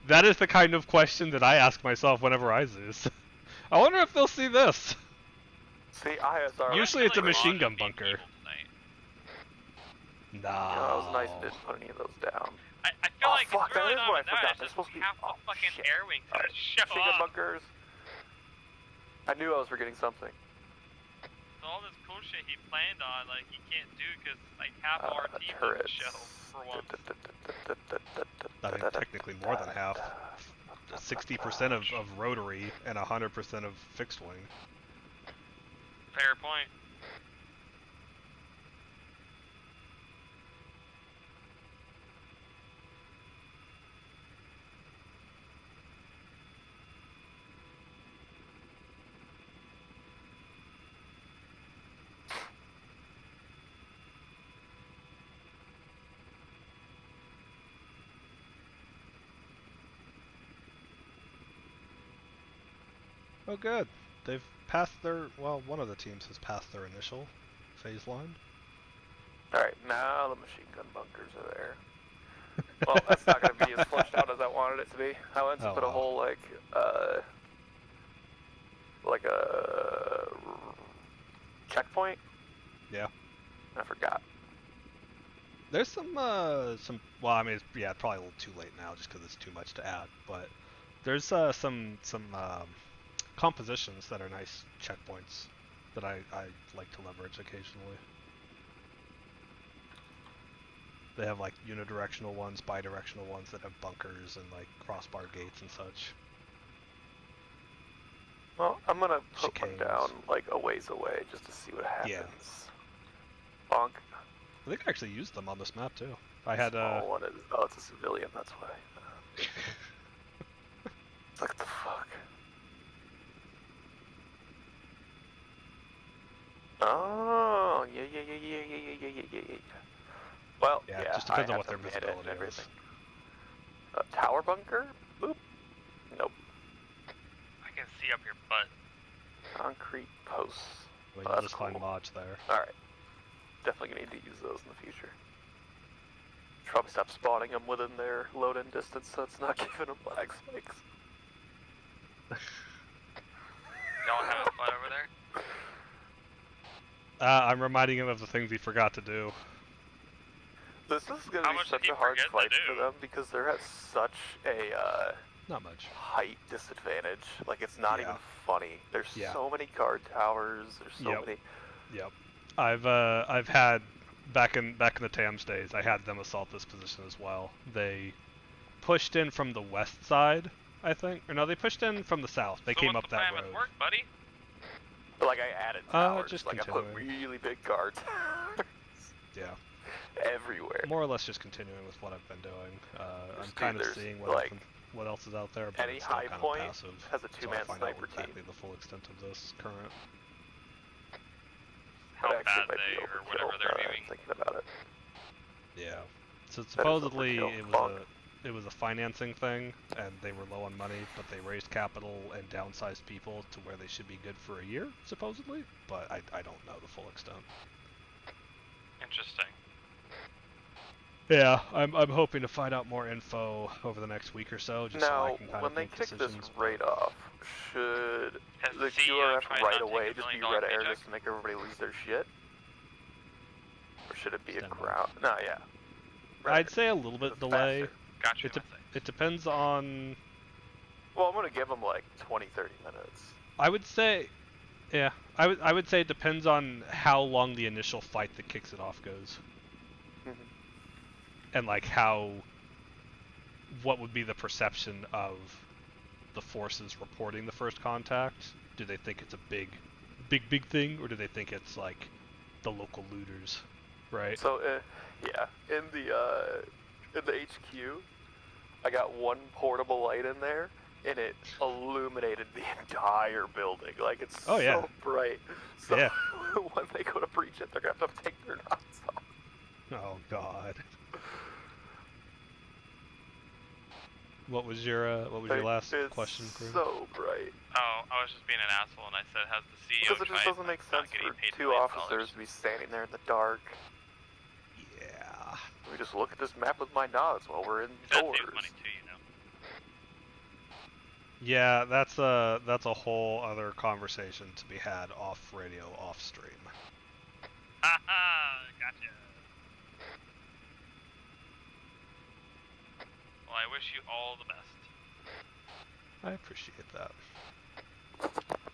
That is the kind of question that I ask myself whenever I Zeus. I wonder if they'll see this. See, ISR. Usually it's a machine gun bunker. Nah. Yeah, it was nice you didn't put any of those down. I feel like fuck, it's really that is not what I even that. forgot. It's just Supposed to be half the fucking air wings that show Machine gun up. bunkers. I knew I was forgetting something. So all this cool shit he planned on, like, he can't do because, like, half of our team doesn't show for once. I mean, technically more than half. 60% of rotary and 100% of fixed wing. Fair point. Oh good. They've passed their, well, one of the teams has passed their initial phase line. Alright, now the machine gun bunkers are there. Well, that's not going to be as fleshed out as I wanted it to be. I went to Oh, put a well. whole, like a checkpoint. Yeah. I forgot. There's some, well, I mean, yeah, probably a little too late now just because it's too much to add, but there's some compositions that are nice checkpoints that I like to leverage occasionally. They have like unidirectional ones, bidirectional ones that have bunkers and like crossbar gates and such. Well, I'm gonna put Chicanes. one down like a ways away just to see what happens. Yeah. Bonk. I think I actually used them on this map too. I had Small one is, oh, it's a civilian. That's why. It's like what the fuck. Oh, yeah. Well, yeah, yeah, it just depends I on have what their to man it visibility and is. everything. Tower bunker? Boop. Nope. I can see up your butt. Concrete posts. I mean, Oh, you'll that's just find cool. mods there. Alright. Definitely gonna need to use those in the future. Should probably stop spawning them within their load-in distance so it's not giving them lag spikes. Y'all having fun over there? I'm reminding him of the things he forgot to do. This is gonna be such a hard fight for them because they're at such a not much height disadvantage. Like it's not Yeah. even funny. There's Yeah. so many guard towers. There's so Yep. many. Yep. I've had back in the TAMS days, I had them assault this position as well. They pushed in from the west side, I think. Or no, they pushed in from the south. They came up that road. Work, buddy? But like I added towers. Just like continuing. I put really big guard towers. Yeah. Everywhere. More or less just continuing with what I've been doing. I'm Dude, kind of there's, seeing like, what else is out there, but any it's still high kind point of passive. has a so two-man I find sniper out exactly team. the full extent of this current. How But actually bad might they be or overkill, whatever they're now that I'm viewing. thinking about it. Yeah. So That is supposedly overkill. it was a financing thing, and they were low on money, but they raised capital and downsized people to where they should be good for a year, supposedly. But I don't know the full extent. Interesting. Yeah, I'm hoping to find out more info over the next week or so, just so I Now, can kind when of they make kick decisions. this raid off, should Has the CEO QRF tried right not away taking just be $1 red air paycheck? just to make everybody lose their shit? Or should it be a Stand by. ground? No, yeah. I'd say a little bit delay. Gotcha. It depends on. Well, I'm gonna give them like 20-30 minutes. I would say, yeah, I would say it depends on how long the initial fight that kicks it off goes, and like what would be the perception of the forces reporting the first contact? Do they think it's a big thing, or do they think it's like the local looters, right? So, yeah, in the HQ, I got one portable light in there, and it illuminated the entire building. Like it's Oh, yeah. so bright. So Yeah. when they go to breach it, they're gonna have to take their knots off. Oh God. What was your last It's question, Corinne? so bright. Oh, I was just being an asshole and I said, has the CEO Because it just tried doesn't make not sense getting for paid two millions of officers dollars? to be standing there in the dark. Yeah. Let me just look at this map with my nods while we're That indoors. saves money too, you know. Yeah, that's a whole other conversation to be had off radio, off stream. Haha, gotcha. Well, I wish you all the best. I appreciate that.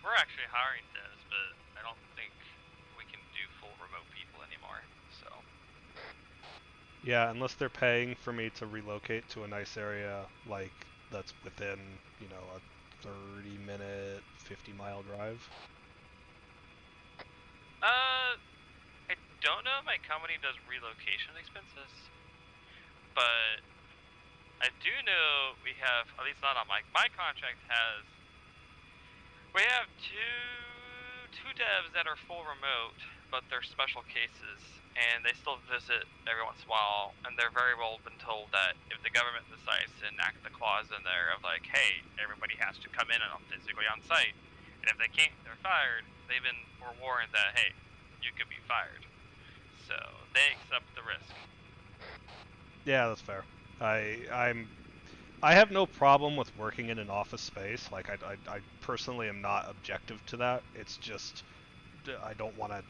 We're actually hiring devs, but I don't think we can do full remote people anymore, so. Yeah, unless they're paying for me to relocate to a nice area like that's within, a 30-minute, 50-mile drive. I don't know if my company does relocation expenses, but I do know we have, at least not on my contract has, we have two devs that are full remote, but they're special cases, and they still visit every once in a while, and they're very well been told that if the government decides to enact the clause in there of like, hey, everybody has to come in and physically on site, and if they can't, they're fired, they've been forewarned that, hey, you could be fired. So, they accept the risk. Yeah, that's fair. I have no problem with working in an office space. Like I personally am not objective to that. It's just I don't want to,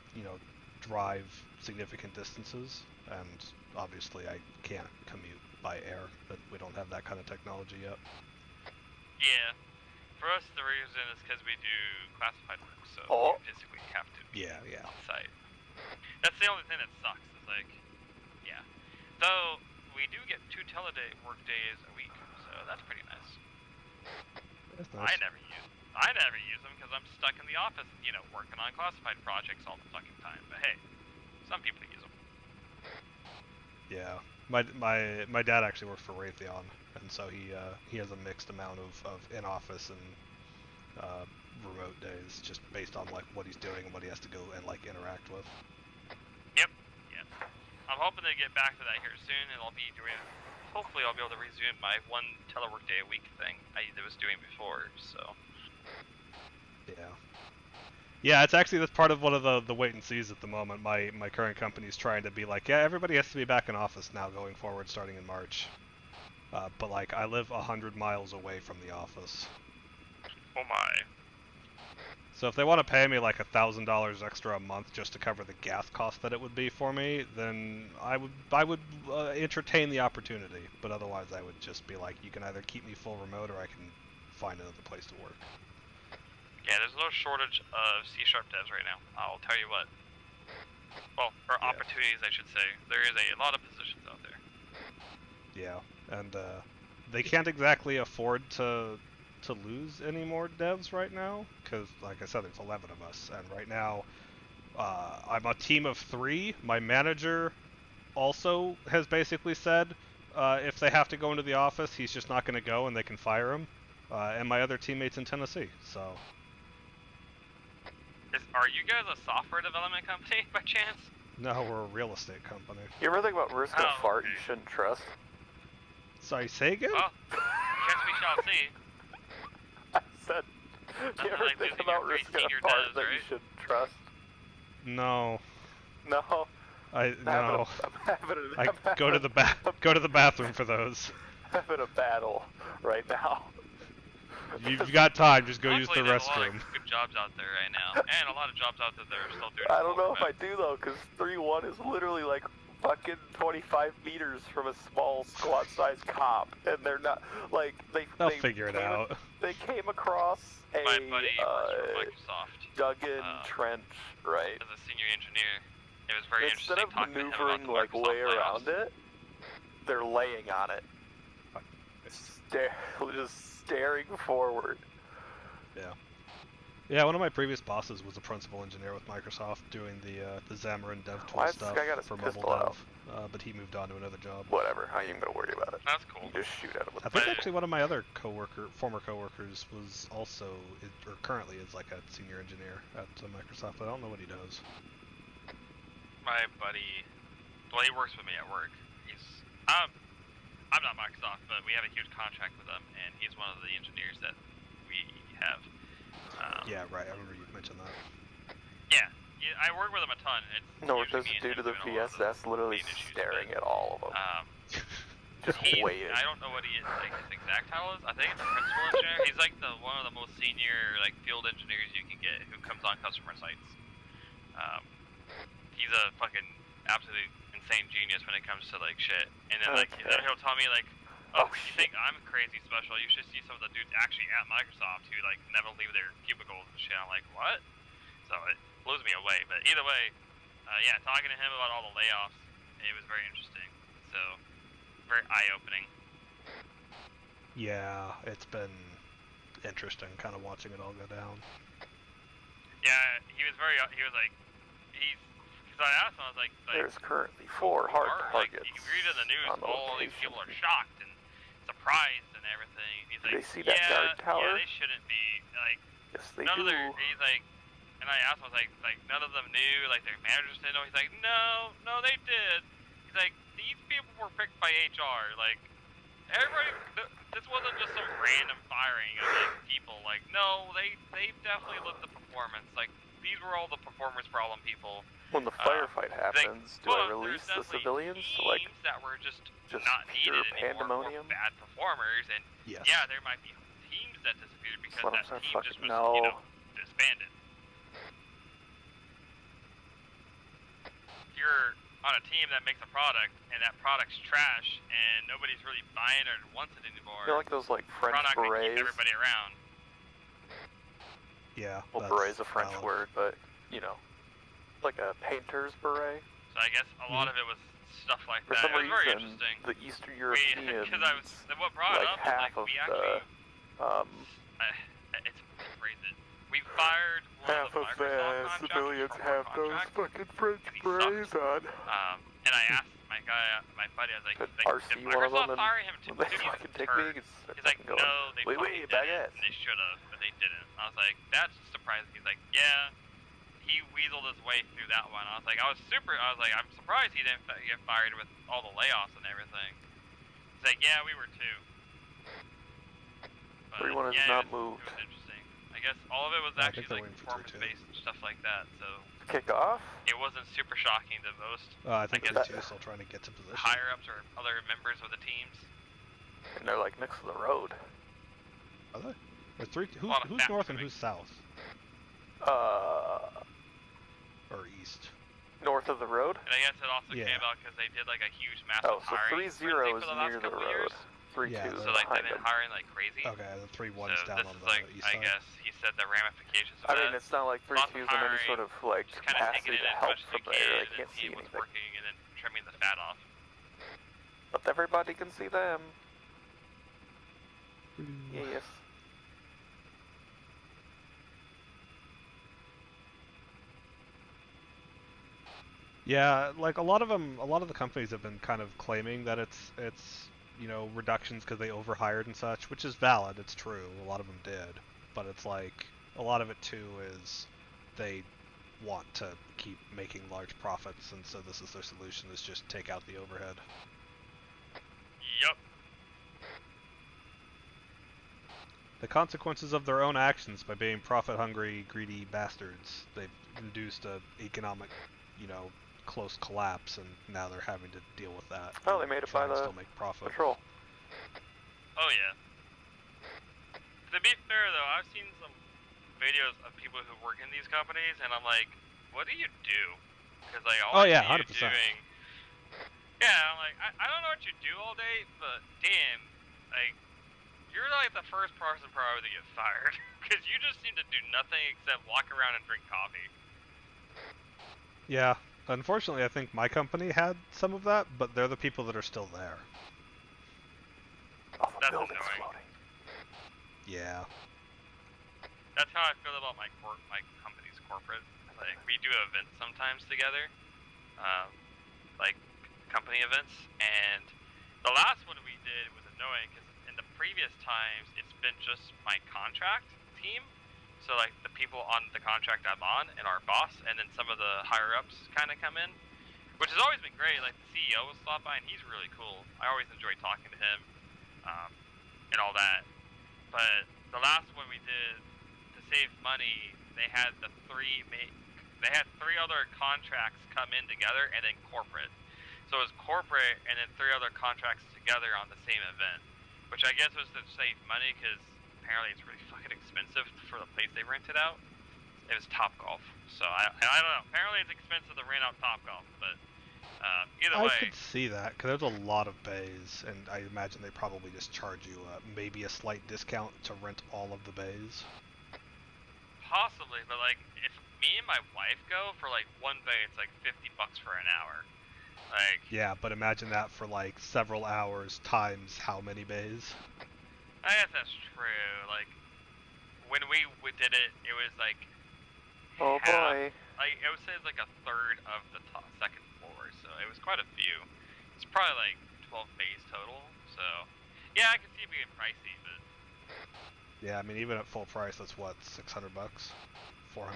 drive significant distances, and obviously I can't commute by air. But we don't have that kind of technology yet. Yeah. For us, the reason is because we do classified work, so we physically have to be on site. That's the only thing that sucks. Is like, yeah. Though we do get 2 teleday work days a week, so that's pretty nice. That's nice. I never use them because I'm stuck in the office, working on classified projects all the fucking time. But hey, some people use them. Yeah, my dad actually works for Raytheon, and so he has a mixed amount of in office and remote days, just based on like what he's doing and what he has to go and like interact with. Yep. Yeah. I'm hoping to get back to that here soon, and hopefully I'll be able to resume my 1 telework day a week thing I was doing before. So. Yeah, it's actually that's part of one of the wait and sees at the moment. My current company is trying to be like, yeah, everybody has to be back in office now going forward, starting in March. But like, I live 100 miles away from the office. Oh my. So if they want to pay me like $1,000 extra a month just to cover the gas cost that it would be for me, then I would entertain the opportunity. But otherwise, I would just be like, you can either keep me full remote or I can find another place to work. Yeah, there's no shortage of C# devs right now. I'll tell you what. Well, or opportunities, I should say. There is a lot of positions out there. Yeah, and they can't exactly afford to lose any more devs right now, because, like I said, there's 11 of us, and right now I'm a team of 3. My manager also has basically said if they have to go into the office, he's just not going to go, and they can fire him. And my other teammate's in Tennessee, so. Are you guys a software development company by chance? No, we're a real estate company. You ever think about risking a fart you shouldn't trust? Sorry, say again? Well, guess we shall see. I said, you ever think about risking a fart that you shouldn't trust? No. No. No. I go to the bathroom for those. I'm having a battle right now. You've got time, just go use the there's restroom. A lot of good jobs out there right now, and a lot of jobs out there that are still doing. I don't know if I do though, because 3-1 is literally like fucking 25 meters from a small squad-sized cop, and they're not like They'll figure it out. They came across a my buddy works for Microsoft. Duggan Trench, right? As a senior engineer, it was very Instead interesting talking to him about the like Microsoft way layoffs. around it, they're laying on it. Just staring forward. Yeah, one of my previous bosses was a principal engineer with Microsoft doing the Xamarin Dev Tool Why has stuff this guy got his for mobile pistol dev, out? but he moved on to another job. Whatever, I ain't even gonna worry about it. That's cool. You just shoot at him with I think actually one of my other former coworkers was also, or currently is like a senior engineer at Microsoft, but I don't know what he does. My buddy, well, he works with me at work. I'm not Microsoft, but we have a huge contract with them, and he's one of the engineers that we have. Yeah, right. I remember you mentioned that. Yeah, I work with him a ton. It's there's a dude to the VSS literally staring at all of them. Just waiting. I don't know what his exact title is. I think it's a principal engineer. He's like one of the most senior field engineers you can get who comes on customer sites. He's a fucking absolutely insane genius when it comes to shit. And then then he'll tell me oh, you think I'm crazy special? You should see some of the dudes actually at Microsoft who never leave their cubicles and shit. I'm like, what? So it blows me away. But either way, yeah, talking to him about all the layoffs, it was very interesting. So very eye-opening. Yeah, it's been interesting, kind of watching it all go down. Yeah, he was like, because I asked him, I was like, there's currently 4 hard targets. You read in the news, all these people are shocked and surprised and everything. He's like, they see that guard tower? Yeah, they shouldn't be. Yes, they none do. of their, he's like, and I asked him, I was like, none of them knew, their managers didn't know. He's like, no, they did. He's like, these people were picked by HR. Everybody, this wasn't just some random firing of people. No, they definitely looked at the performance. these were all the performance problem people. When the firefight happens, do I release the civilians? Like, teams that were just not pure needed anymore, pandemonium? or bad performers, and Yes. yeah, there might be teams that disappeared because Son of that a team fucking just was, no. you know, disbanded. If you're on a team that makes a product and that product's trash and nobody's really buying it or wants it anymore, You know, like those like French we're not gonna keep berets. everybody around. Yeah. Well, beret's a French word, but you know, like a painter's beret. So I guess a lot of it was stuff like For that. some It was very reason, interesting. the Eastern Europeans, What brought like it up half is like of we actually, it's phrase it. We fired one half of of the the Microsoft civilians contractors have those fucking French berets on. and I asked my buddy, I was like, RC did one of them, Microsoft fire him too? and they Dude, he's a fucking take turd. me. He's like, going, no, they fucking didn't, baguette. and they should have, but they didn't. I was like, that's surprising. He's like, yeah, he weaseled his way through that one. I was like, I'm surprised he didn't get fired with all the layoffs and everything. He's like, yeah, we were too. But, 3-1 has yeah, not it moved. was interesting. I guess all of it was Yeah, I think actually they're like waiting for performance-based stuff like that, so kick off. it wasn't super shocking to most. I think guess 3-2 is still trying to get to position. higher-ups or other members of the teams. And they're like next to the road. Are they? There's three. A lot of Who's fast north and who's south? Or east? North of the road. And I guess it also Yeah. came about because they did like a huge massive Oh, so hiring 3-0 frenzy is for the last near the couple road. years. 3-2 Yeah, is So like they've behind been them. hiring like crazy. Okay, and then 3-1's So down this on is the like, east I side. guess he said the ramifications of I that. mean, it's not like Lots 3-2 of is in any hiring, sort of like just kind of taking capacity it to in, help much as from you can, there. They and then can't see seeing what's anything. working and then trimming the fat off. But everybody can see them. Yes. Yeah, like a lot of the companies have been kind of claiming that it's you know, reductions because they overhired and such, which is valid. It's true. A lot of them did, but it's like a lot of it too is they want to keep making large profits, and so this is their solution: is just take out the overhead. Yep. The consequences of their own actions by being profit-hungry, greedy bastards. They've induced a economic, you know, close collapse, and now they're having to deal with that. Oh, they made it try by and the still make profit. patrol. Oh yeah. To be fair though, I've seen some videos of people who work in these companies, and I'm like, what do you do? Because like all I see 100%. you doing. Yeah, I'm like, I don't know what you do all day, but damn, like, you're like the first person probably to get fired, because you just seem to do nothing except walk around and drink coffee. Yeah, unfortunately, I think my company had some of that, but they're the people that are still there. Oh, That's annoying. Yeah. That's how I feel about my company's corporate. Like, we do events sometimes together, like company events, and the last one we did was annoying because in the previous times it's been just my contract team, so like the people on the contract I'm on and our boss, and then some of the higher ups kind of come in, which has always been great. Like the CEO will stop by and he's really cool. I always enjoy talking to him, and all that. But the last one we did, to save money, they had three other contracts come in together and then corporate. So it was corporate and then 3 other contracts together on the same event, which I guess was to save money because apparently it's really fucking expensive for the place they rented out. It was Topgolf, so I don't know. Apparently it's expensive to rent out Topgolf, but either way. I could see that, because there's a lot of bays, and I imagine they probably just charge you maybe a slight discount to rent all of the bays. Possibly, but like, if me and my wife go for like one bay, it's like $50 for an hour. Like, yeah, but imagine that for like several hours times how many bays? I guess that's true. Like, when we did it, it was like oh half, boy. Like, I would say it's like a third of the second floor, so it was quite a few. It's probably like 12 bays total. So, yeah, I can see it being pricey, but Yeah, I mean, even at full price, that's what, $600? $400? yeah,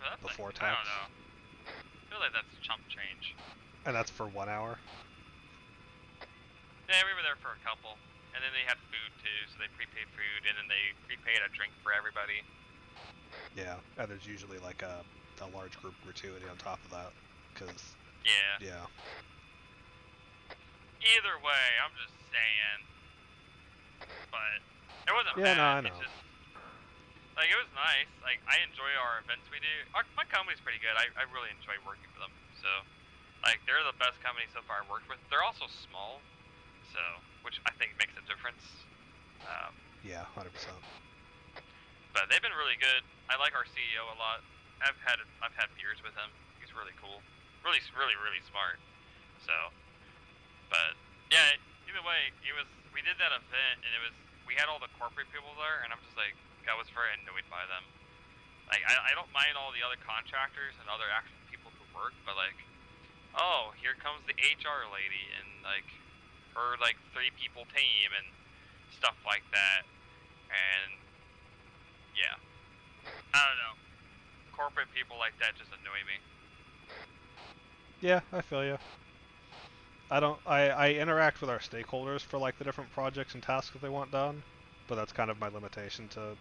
but that's Before like, I tax? don't know. I feel like that's chump change. And that's for 1 hour? Yeah, we were there for a couple, and then they had food too, so they prepaid food, and then they prepaid a drink for everybody. Yeah, and there's usually like a large group gratuity on top of that, because Yeah. Either way, I'm just saying. But it wasn't bad. Yeah, no, I know. It's just, like, it was nice. Like, I enjoy our events we do. My company's pretty good. I really enjoy working for them. So, like, they're the best company so far I've worked with. They're also small, so, which I think makes a difference. Yeah, 100%. But they've been really good. I like our CEO a lot. I've had beers with him. He's really cool. Really smart. So, but yeah, either way, we did that event and we had all the corporate people there, and I'm just like, I was very annoyed by them. Like, I don't mind all the other contractors and other actual people who work, but like, oh, here comes the HR lady and like her like 3-people team and stuff like that, and yeah, I don't know. Corporate people like that just annoy me. Yeah, I feel you. I interact with our stakeholders for like the different projects and tasks that they want done, but that's kind of my limitation to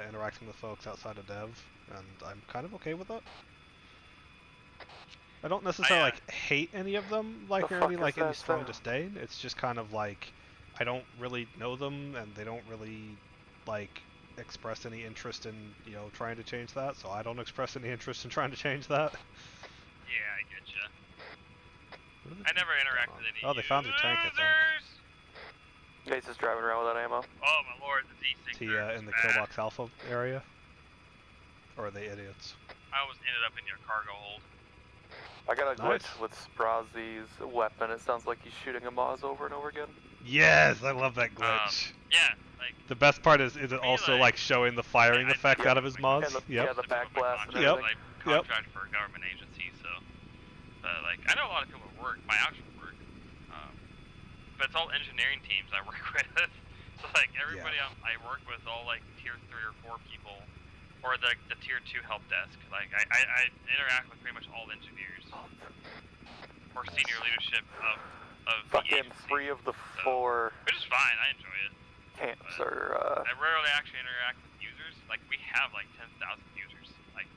interacting with folks outside of dev, and I'm kind of okay with it. I don't necessarily like hate any of them, like or any like any strong disdain. It's just kind of like I don't really know them, and they don't really like express any interest in trying to change that, so I don't express any interest in trying to change that. Yeah, I get you. I never interact with any. Oh, they found your tank, I think. Yeah, he's just driving around without ammo. Oh my lord, the D6. In the Killbox Alpha area? Or are they idiots? I almost ended up in your cargo hold. I got a glitch with Sprazzy's weapon. It sounds like he's shooting a Maz over and over again. Yes, I love that glitch. Yeah, like... The best part is it also like showing the firing effect out of his Maz? Yeah, the back blast and everything. I contract for a government agency, so... But like, I know a lot of people at work, my actual work. But it's all engineering teams I work with. So like, everybody I work with, all like tier 3 or 4 people, or the tier 2 help desk. Like, I interact with pretty much all engineers. Or senior leadership of fucking 3 of the 4 which is fine, I enjoy it. camps are I rarely actually interact with users. Like, we have like 10,000 users. Like,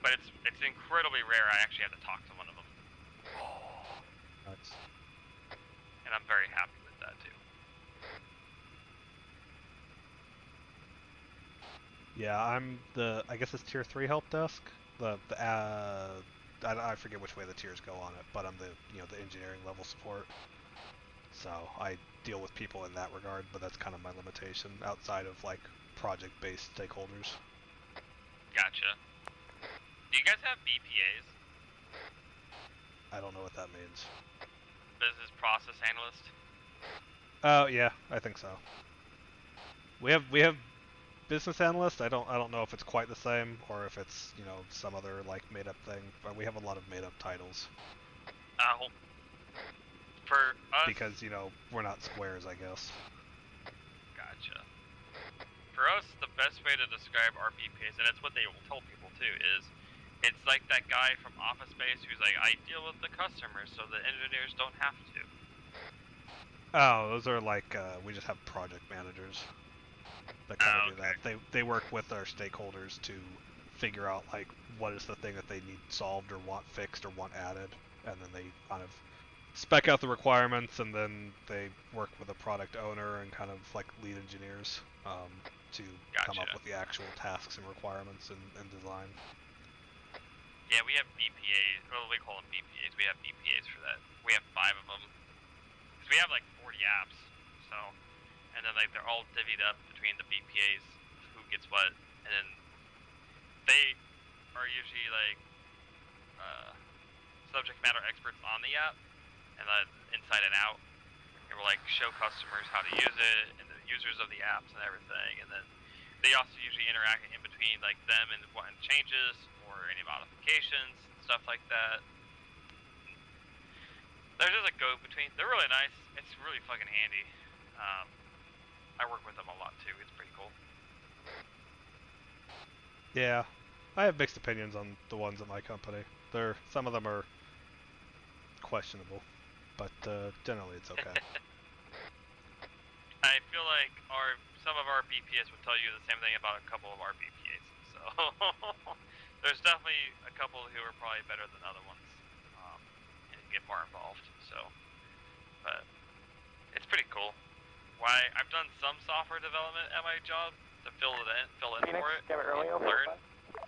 but it's incredibly rare I actually have to talk to one of them. Nice. And I'm very happy with that too. Yeah, I'm I guess it's tier 3 help desk. I forget which way the tiers go on it, but I'm the the engineering level support. So I deal with people in that regard, but that's kind of my limitation outside of like project-based stakeholders. Gotcha. Do you guys have BPAs? I don't know what that means. Business Process Analyst? Oh yeah, I think so. We have business analyst. I don't know if it's quite the same or if it's some other like made up thing, but we have a lot of made up titles. For us, because we're not squares, I guess. Gotcha. For us, the best way to describe our BPAs, and it's what they will tell people too, is it's like that guy from Office Space who's like, I deal with the customers so the engineers don't have to. Oh, those are like, we just have project managers that kind of do that. They work with our stakeholders to figure out like what is the thing that they need solved or want fixed or want added, and then they kind of spec out the requirements, and then they work with a product owner and kind of like lead engineers to come up with the actual tasks and requirements and design. Yeah, we have BPAs. Well, we call them BPAs. We have BPAs for that. We have 5 of them. Because we have like 40 apps. So, and then like they're all divvied up between the BPAs, who gets what, and then they are usually like subject matter experts on the app, and inside and out. And we'll like show customers how to use it, and the users of the apps and everything, and then they also usually interact in between like them and wanting changes or any modifications, stuff like that. There's just a go-between. They're really nice. It's really fucking handy. I work with them a lot too. It's pretty cool. Yeah, I have mixed opinions on the ones at my company. Some of them are questionable, but generally it's okay. I feel like some of our BPAs would tell you the same thing about a couple of our BPAs. So So there's definitely a couple who are probably better than other ones, and get more involved. So, but it's pretty cool. Why I've done some software development at my job to fill in Phoenix, for it, Gambit Romeo, and learn.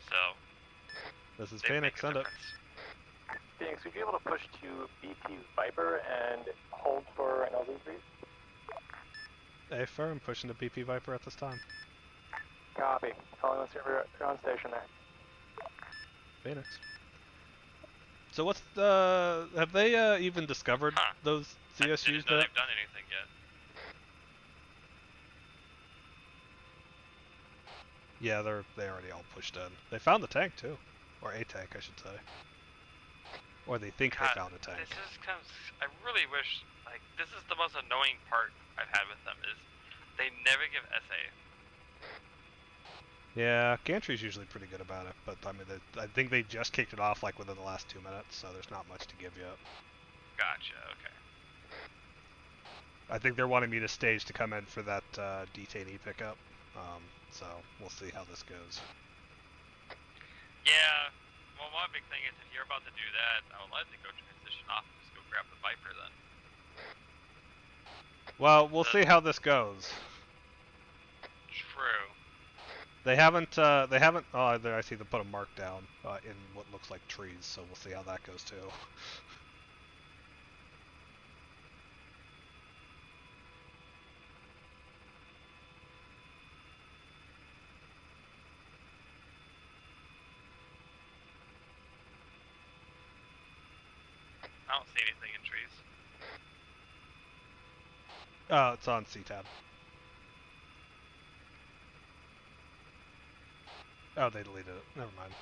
So This is they Phoenix, make a send it. difference. Phoenix, would you be able to push to BP Viper and hold for an LZ brief? A firm pushing to BP Viper at this time. Copy. Calling on server, you're on station there. Phoenix. So what's have they even discovered those CSUs I didn't know they've done anything yet. Yeah, they already all pushed in. They found the tank too, or a tank, I should say. Or they think they found a tank. This is kind of, I really wish, like, this is the most annoying part I've had with them, is they never give SA. Yeah, Gantry's usually pretty good about it, but I mean, I think they just kicked it off like within the last 2 minutes, so there's not much to give yet. Gotcha, okay. I think they're wanting me to stage to come in for that detainee pickup, so we'll see how this goes. Yeah, well, one big thing is if you're about to do that, I would like to go transition off and just go grab the Viper then. Well, we'll see how this goes. True. They haven't, oh, there I see them put a mark down in what looks like trees, so we'll see how that goes too. I don't see anything in trees. Oh, it's on C-Tab. Oh, they deleted it. Never mind.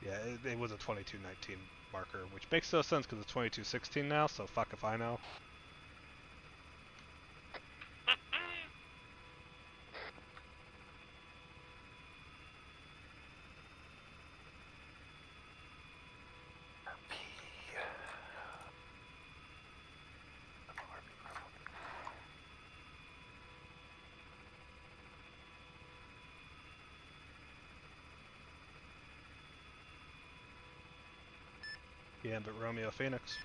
Yeah, it was a 2219 marker, which makes no sense because it's 2216 now, so fuck if I know. Yeah, but Romeo Phoenix.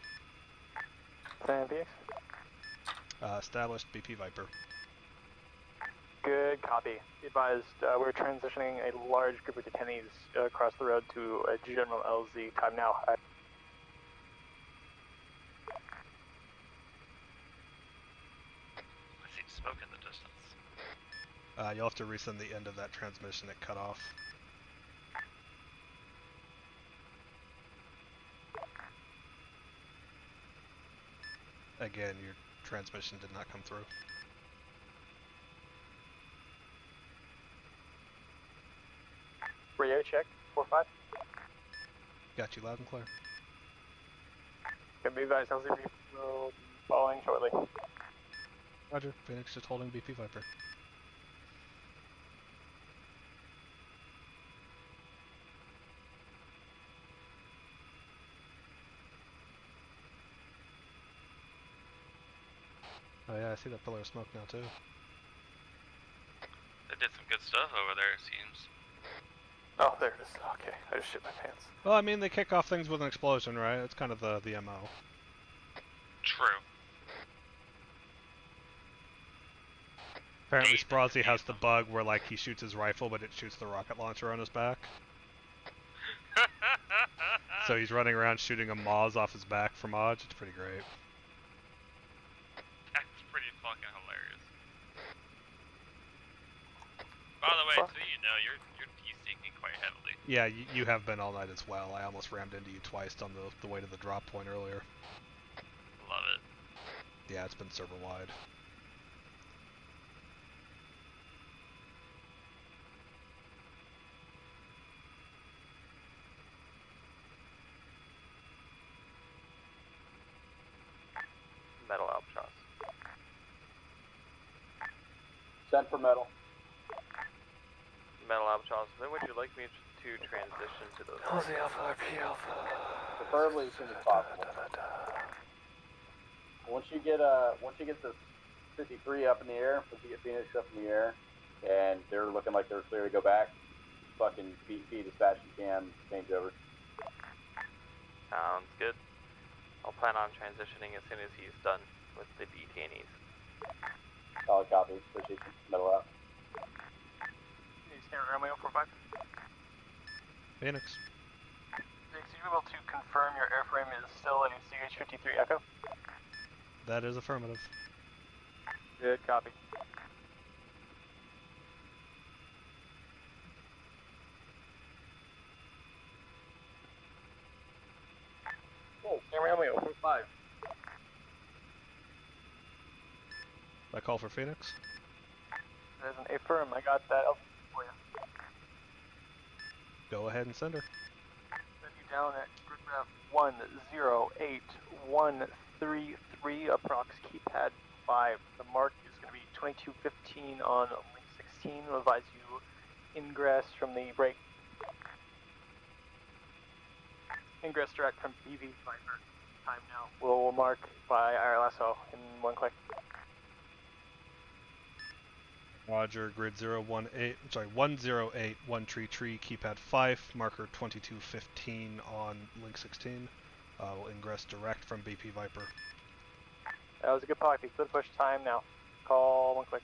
Phoenix. Established BP Viper. Good copy. Be advised, we're transitioning a large group of detainees across the road to a general LZ. Time now. I see smoke in the distance. You'll have to resend the end of that transmission. It cut off. Again, your transmission did not come through. Radio check, 4-5. Got you loud and clear. Can be advised, LZ will be following shortly. Roger. Phoenix just holding BP Viper. Oh yeah, I see that pillar of smoke now too. They did some good stuff over there, it seems. Oh, there it is. Okay, I just shit my pants. Well, I mean, they kick off things with an explosion, right? It's kind of the MO. True. Apparently Sprazzy has the bug where, like, he shoots his rifle, but it shoots the rocket launcher on his back. So he's running around shooting a Moz off his back for mods. It's pretty great. That's pretty fucking hilarious. By the way, so you know, you're de-syncing quite heavily. Yeah, you have been all night as well. I almost rammed into you twice on the way to the drop point earlier. Love it. Yeah, it's been server-wide. Metal Albatross. Sent for metal. Metal Albatross, when would you like me to transition to those? LZ Alpha, RP Alpha. Preferably as soon as possible. Once you get this 53 up in the air. Let's get Phoenix up in the air. And they're looking like they're clear to go back. Fucking feed dispatch and cam change over. Sounds good. I'll plan on transitioning as soon as he's done with the detainees. Solid copy. Appreciate you. Metal out. Romeo 45. Phoenix. Are you able to confirm your airframe is still a CH-53 Echo? That is affirmative. Good copy. Oh, Romeo 45. I call for Phoenix. That is an affirm. I got that for you. Go ahead and send her. Set you down at grid route 108133, approx keypad 5. The mark is going to be 2215 on link 16. We'll advise you ingress from the break. Ingress direct from BV Viper. Time now. We'll mark by IRLSO in one click. Roger, grid 108, 133, keypad 5, marker 2215 on link 16. Will ingress direct from BP Viper. That was a good copy. Good push time now. Call one click.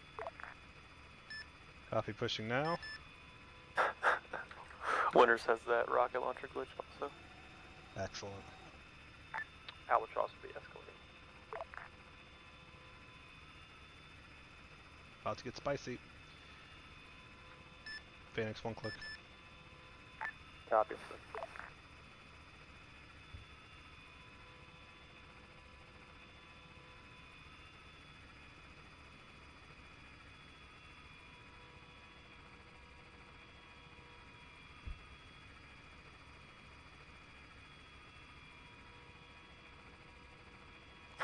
Copy pushing now. Winters has that rocket launcher glitch also. Excellent. Albatross will be escalating. About to get spicy. Phoenix, one click. Copy.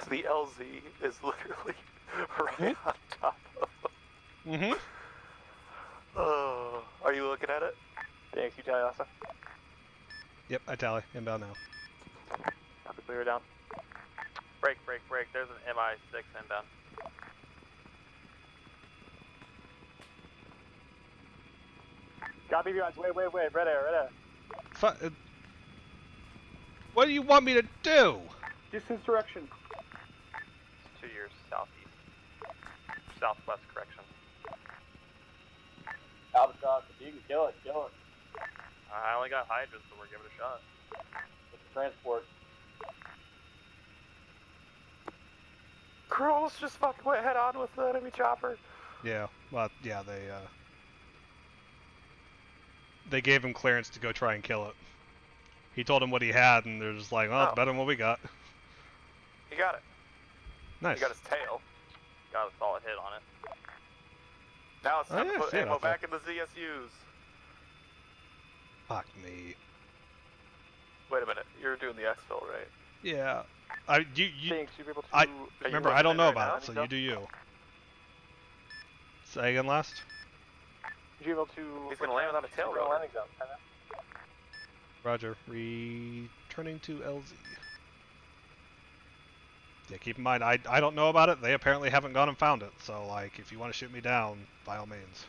The LZ is literally right on top of them. Mm-hmm. Oh, are you looking at it? Thanks, you tally also. Yep, I tally. Inbound now. Copy, clear down. Break. There's an MI6 inbound. Copy, guys. Wait. Red air. What do you want me to do? Distance direction. It's to your southeast. Southwest, correction. Albatross, if you can kill it. I only got hydras, but we're giving it a shot. It's a transport. Crawls just fucking went head on with the enemy chopper. Yeah, well, yeah, they gave him clearance to go try and kill it. He told him what he had, and they're just like, well, it's better than what we got. He got it. Nice. He got his tail. Got a solid hit on it. Now it's time to put ammo out there. back in the ZSUs. Fuck me. Wait a minute, you're doing the exfil, right? Yeah. Remember, I don't know about it, so you do you. Say again last? You're able to... He's going to land without a tail rotor. Landing zone. Roger. Returning to LZ. Yeah, keep in mind, I don't know about it. They apparently haven't gone and found it. So, like, if you want to shoot me down, by all means.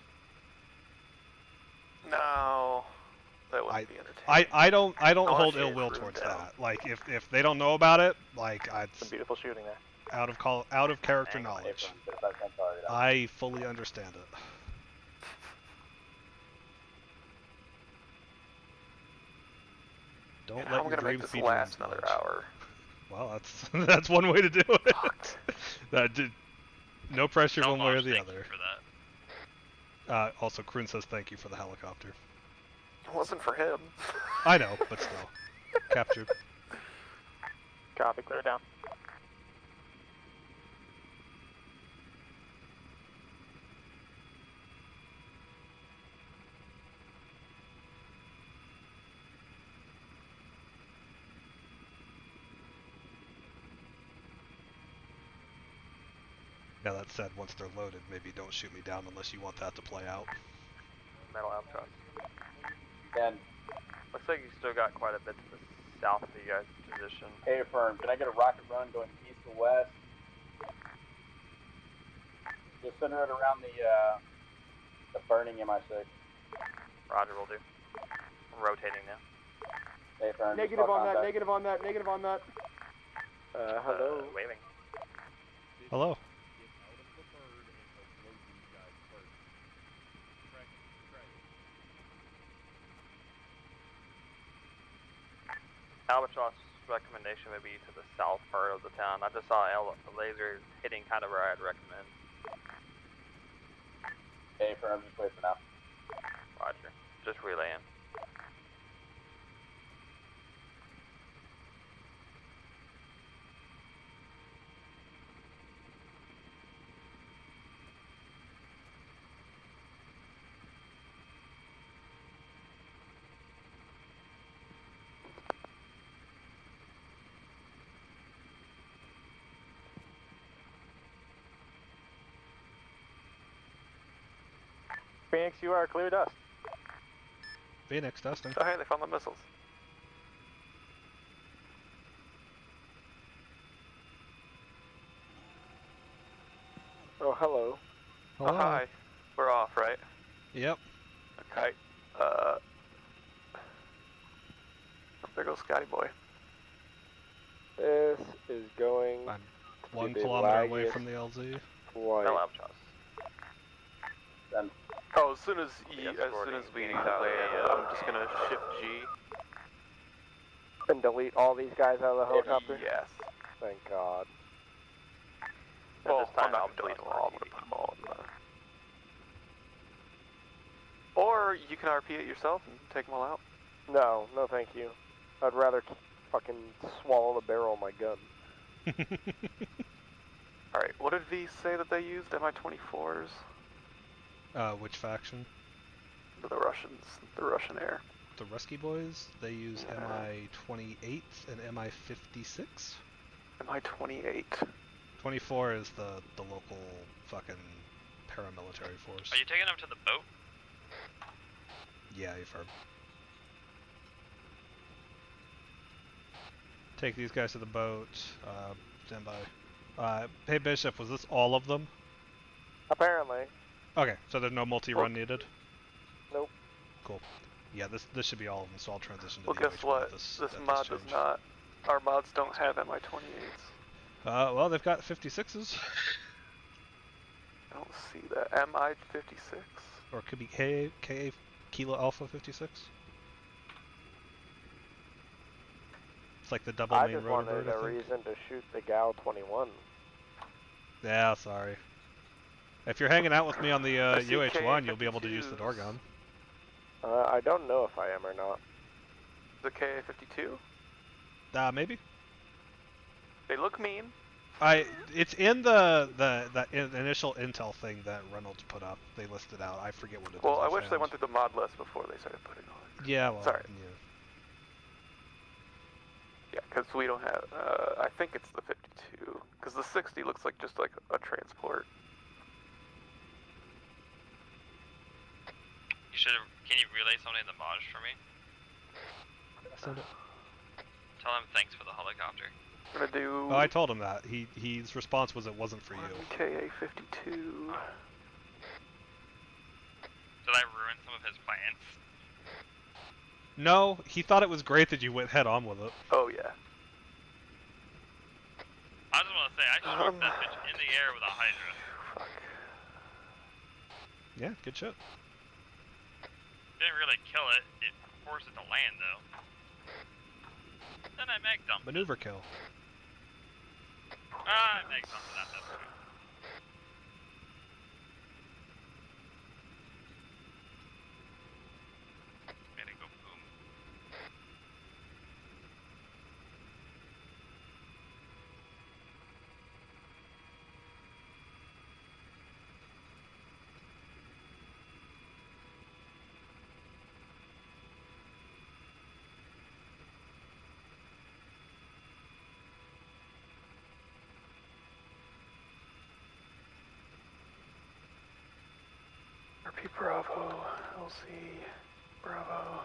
No. That wouldn't be entertaining. I don't hold ill will towards that. Like, if they don't know about it, like, Some beautiful shooting there. Out of character knowledge. I fully understand it. Don't let your dreams be last another hour. Well, that's one way to do it. No pressure one way or the other. For that. Also, Kroon says thank you for the helicopter. It wasn't for him. I know, but still. Captured. Copy, clear down. Now that said, once they're loaded, maybe don't shoot me down unless you want that to play out. Metal Albatross. Then, looks like you still got quite a bit to the south of you guys' position. Hey, firm, can I get a rocket run going east to west? Just center it around the burning MI6. Roger, will do. Rotating now. Hey, firm. Negative on that, negative on that, negative on that. Hello. Waving. Hello. Get out of the bird and upload these guys first. Albatross recommendation would be to the south part of the town. I just saw a laser hitting kind of where I'd recommend. Hey, firm. Just wait for now. Roger. Just relaying. Phoenix, you are clear dust. Phoenix, testing. Oh, hey, they found the missiles. Oh, hello. Hello. Oh, hi. We're off, right? Yep. Okay. There goes Scotty boy. This is going I'm to 1 be the kilometer away laggiest from the LZ. flight. No Albatross. Then. Oh, as soon as we Phoenix land, out I'm just gonna shift G. And delete all these guys out of the helicopter? Yes. Thank God. Well, this time I'm not I'll gonna delete do them it all. I'm gonna put them all in the... Or you can RP it yourself and take them all out. No, no thank you. I'd rather fucking swallow the barrel of my gun. Alright, what did V say that they used? MI-24s? Which faction? The Russians. The Russian air. The Rusky Boys, they use MI-28 and MI-56. MI-28. 24 is the local fucking paramilitary force. Are you taking them to the boat? Yeah, you've heard. Take these guys to the boat. Stand by. Hey Bishop, was this all of them? Apparently. Okay, so there's no multi-run needed? Nope. Cool. Yeah, this should be all of them, so I'll transition to Well, the guess UH1 what? at this mod change. does not. Our mods don't have MI-28s. Well, they've got 56s. I don't see that. MI-56? Or it could be KA Kilo Alpha 56. It's like the double I main just rotor wanted bird, a I think. reason to shoot the Gal 21. Yeah, sorry. If you're hanging out with me on the UH1, you'll be able to use the door gun. I don't know if I am or not. The KA-52? Maybe. They look mean. It's in the initial intel thing that Reynolds put up. They listed out. I forget what it is. Well, I wish they went through the mod list before they started putting all that. Yeah, well, sorry. Yeah. Yeah, because we don't have. I think it's the 52. Because the 60 looks like just like a transport. You should. Can you relay something in the mods for me? Send it. Tell him thanks for the helicopter. I'm gonna do. Oh, I told him that. His response was it wasn't for you. KA-52. Did I ruin some of his plans? No, he thought it was great that you went head on with it. Oh yeah. I just want to say I shot that bitch in the air with a Hydra. Fuck. Yeah, good shit. Didn't really kill it. It forced it to land though. Then I mag dumped. Maneuver kill. I mag dumped that. That's true. Made it go boom. RP Bravo, LZ, Bravo.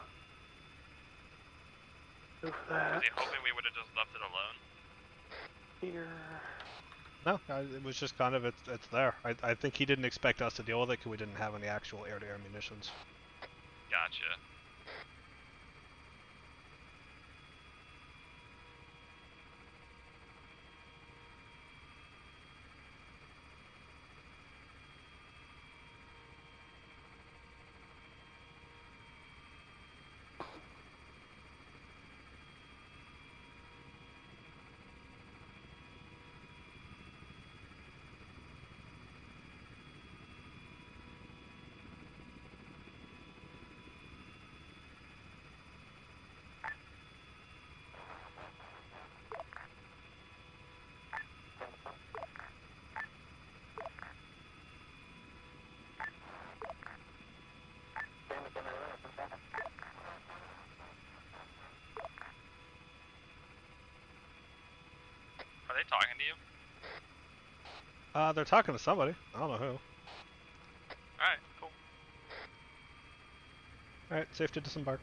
Move that. Was he hoping we would have just left it alone? Here. No, it was just kind of, it's there. I think he didn't expect us to deal with it because we didn't have any actual air-to-air munitions. Gotcha. Are they talking to you? They're talking to somebody. I don't know who. Alright, cool. Alright, safe to disembark.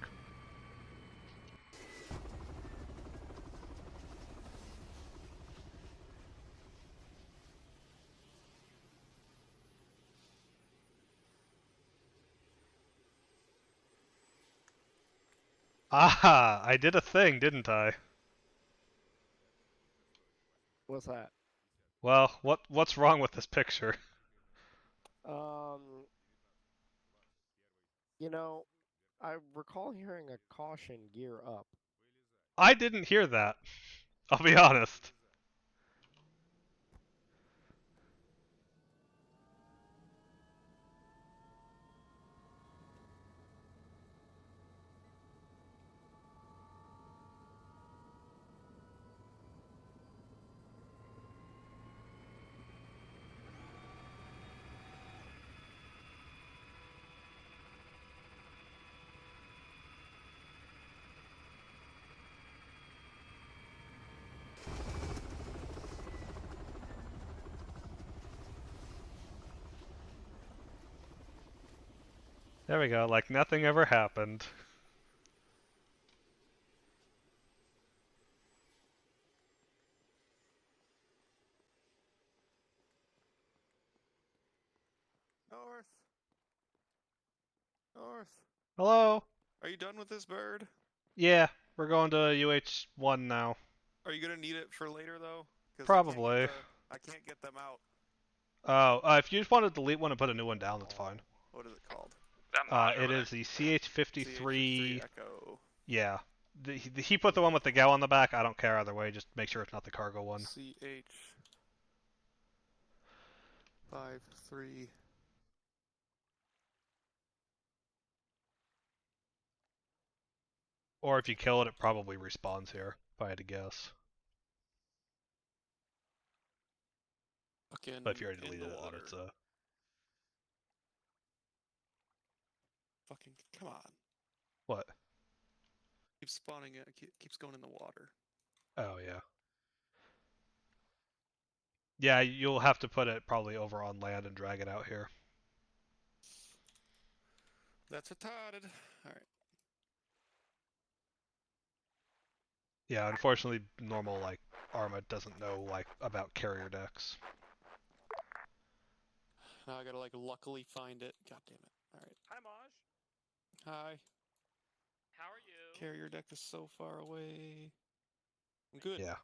Ah, I did a thing, didn't I? What's that? Well, what's wrong with this picture? You know, I recall hearing a caution gear up. I didn't hear that. I'll be honest. There we go, like nothing ever happened. North. North. Hello? Are you done with this bird? Yeah, we're going to UH1 now. Are you gonna need it for later though? Probably. I can't get them out. Oh, if you just want to delete one and put a new one down, that's fine. What is it called? It is the CH-53. CH-53 Echo. Yeah. He put the one with the gal on the back. I don't care either way. Just make sure it's not the cargo one. CH-53. Or if you kill it, it probably respawns here, if I had to guess. Fucking But if you already deleted it, then it's a... Fucking, come on. What? Keeps spawning it, keeps going in the water. Oh, yeah. Yeah, you'll have to put it probably over on land and drag it out here. That's retarded. Alright. Yeah, unfortunately, normal, like, Arma doesn't know, like, about carrier decks. Now I gotta, like, luckily find it. God damn it. Alright. Hi, Maj. Hi. How are you? Carrier deck is so far away. I'm good. Yeah.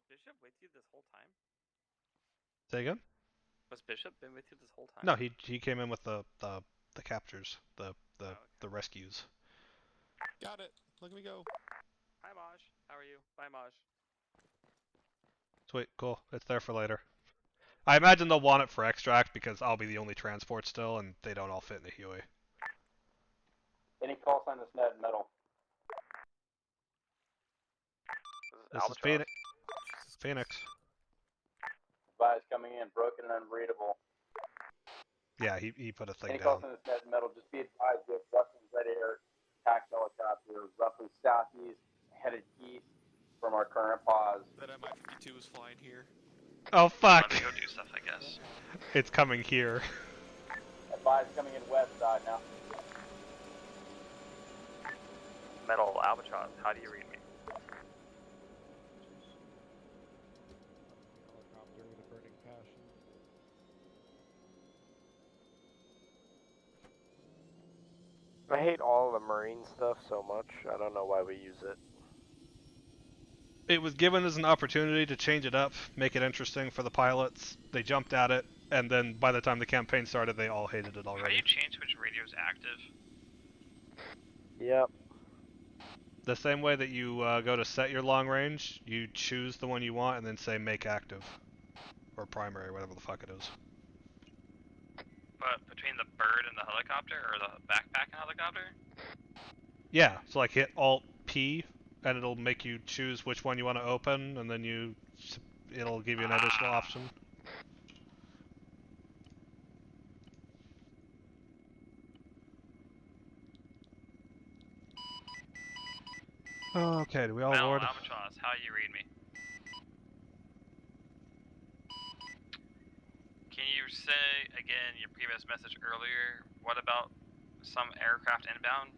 Bishop, were you with him this whole time? Was Bishop with you this whole time? Say again? Was Bishop been with you this whole time? No, he came in with the captures, the rescues. Got it. Look at me go. Hi, Maj. How are you? Bye, Maj. Sweet, cool. It's there for later. I imagine they'll want it for extract because I'll be the only transport still, and they don't all fit in the Huey. Any call sign that's net metal? This is Phoenix. Phoenix. Advise coming in, broken and unreadable. Yeah, he put a thing Any down. call sign that's net metal, just be advised we have Russian red air attack helicopter roughly southeast, headed east from our current pause. That Mi-52 is flying here. Oh fuck! Let me go do stuff, I guess. It's coming here. Advise coming in west side now. Metal Albatross, how do you read me? Helicopter with a burning passion. I hate all the marine stuff so much. I don't know why we use it. It was given as an opportunity to change it up, make it interesting for the pilots. They jumped at it, and then by the time the campaign started, they all hated it How do already. you change which radio is active? Yep. The same way that you go to set your long range, you choose the one you want and then say make active. Or primary, whatever the fuck it is. But between the bird and the helicopter, or the backpack and helicopter? Yeah, so like hit Alt P, and it'll make you choose which one you want to open, and then it'll give you an additional option. Okay, do we all Metal board? Albatross, how you read me? Can you say again your previous message earlier? What about some aircraft inbound?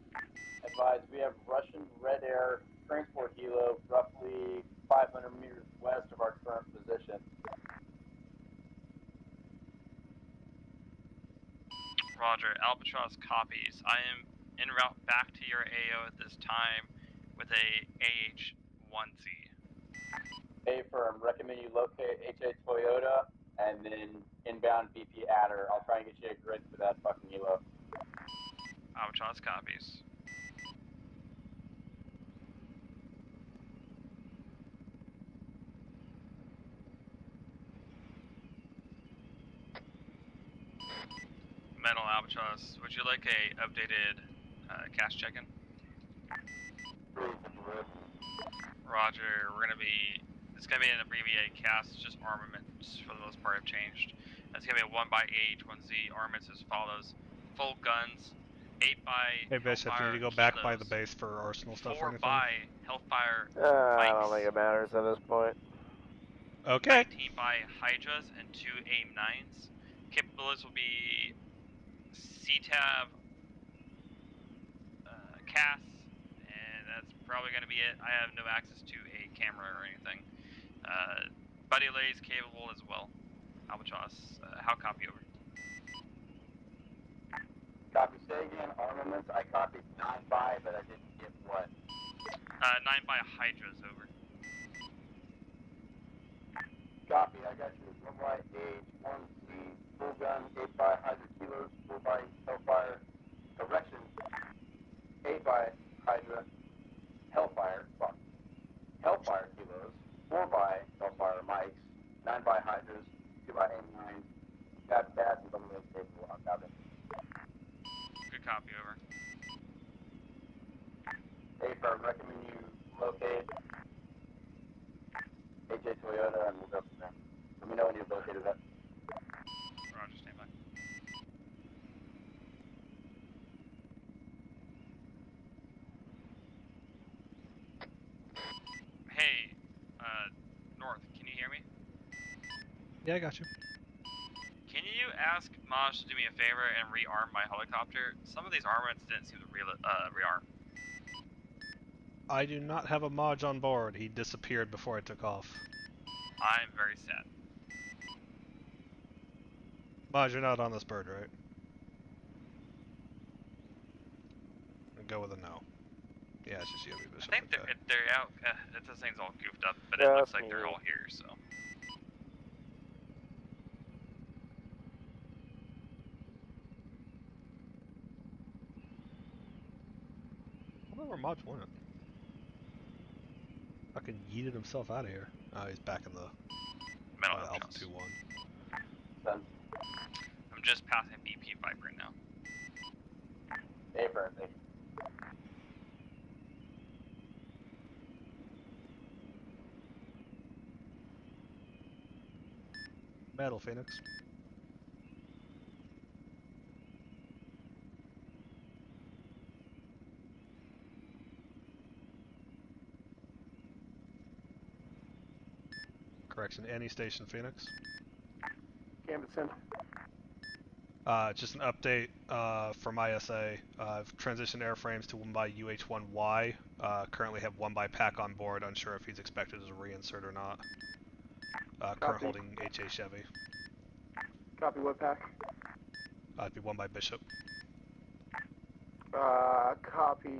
Advise, we have Russian Red Air transport helo roughly 500 meters west of our current position. Roger, Albatross copies. I am en route back to your AO at this time with a AH-1Z. A firm, recommend you locate HA Toyota and then inbound BP Adder. I'll try and get you a grid for that fucking helo. Albatross copies. Metal Albatross, would you like a updated cast check-in? Roger, it's gonna be an abbreviated cast, just armaments for the most part have changed. It's gonna be a 1x8, 1Z, armaments as follows. Full guns, 8x Hey Bishop, you need to go back by the base for arsenal stuff or anything? 4x Hellfire I don't think it matters at this point. Okay. 19x Hydras, and 2 AIM-9s. Capabilities will be CTAV, CAS, and that's probably going to be it. I have no access to a camera or anything. Buddy Lay's capable as well. Albatross, how copy over? Copy, say again, armaments, I copied 9x, but I didn't get what? 9x Hydras, over. Copy, I got you. 1Y8, 1Z, full gun, 8x 100 kilos, 4x Hellfire. Correction, 8x Hydra, Hellfire, fuck. Hellfire kilos, 4x Hellfire mics, 9x Hydras, 2x M9s, Tab Cat, and some of those capable. I'll copy. Good copy, over. A firm, recommend you locate HA Toyota and we'll go from there. Let me know when you've located that. Roger, stand by. Hey, North, can you hear me? Yeah, I got you. Can you ask Maj to do me a favor and rearm my helicopter? Some of these armaments didn't seem to rearm. I do not have a Maj on board. He disappeared before I took off. I'm very sad. Maj, you're not on this bird, right? Go with a no. Yeah, it's just you, Bishop. I think they're out. This thing's all goofed up, but Yeah, it looks that's like they're me. all here, so. I don't know where Maj went. Fucking yeeted himself out of here. Oh, he's back in the Metal Alpha Albatross. 2-1. I'm just passing BP Viper now. A firm, thank you. Metal Phoenix. Correction, any station Phoenix. Canvassing. Just an update from ISA. I've transitioned airframes to 1 by UH-1Y. Currently have 1 by Pack on board. Unsure if he's expected as a reinsert or not. Current Copy. holding HA Chevy. Copy, what pack? It'd be 1 by Bishop. Copy.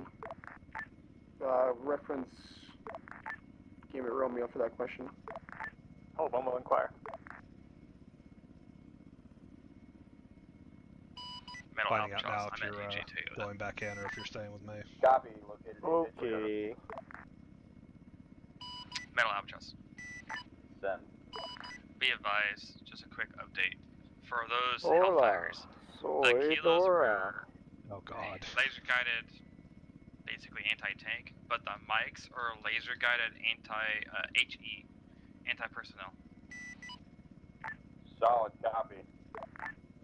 Reference Game at Romeo for that question. Hold on, we'll inquire. Finding out now if you're going back in or if you're staying with me. Copy, located. Okay. Metal Albatross. Send. Be advised, just a quick update. For those Hola. Hellfires, the kilos were Oh god. laser guided, basically anti-tank, but the mics are laser guided anti-HE, anti-personnel. Solid copy.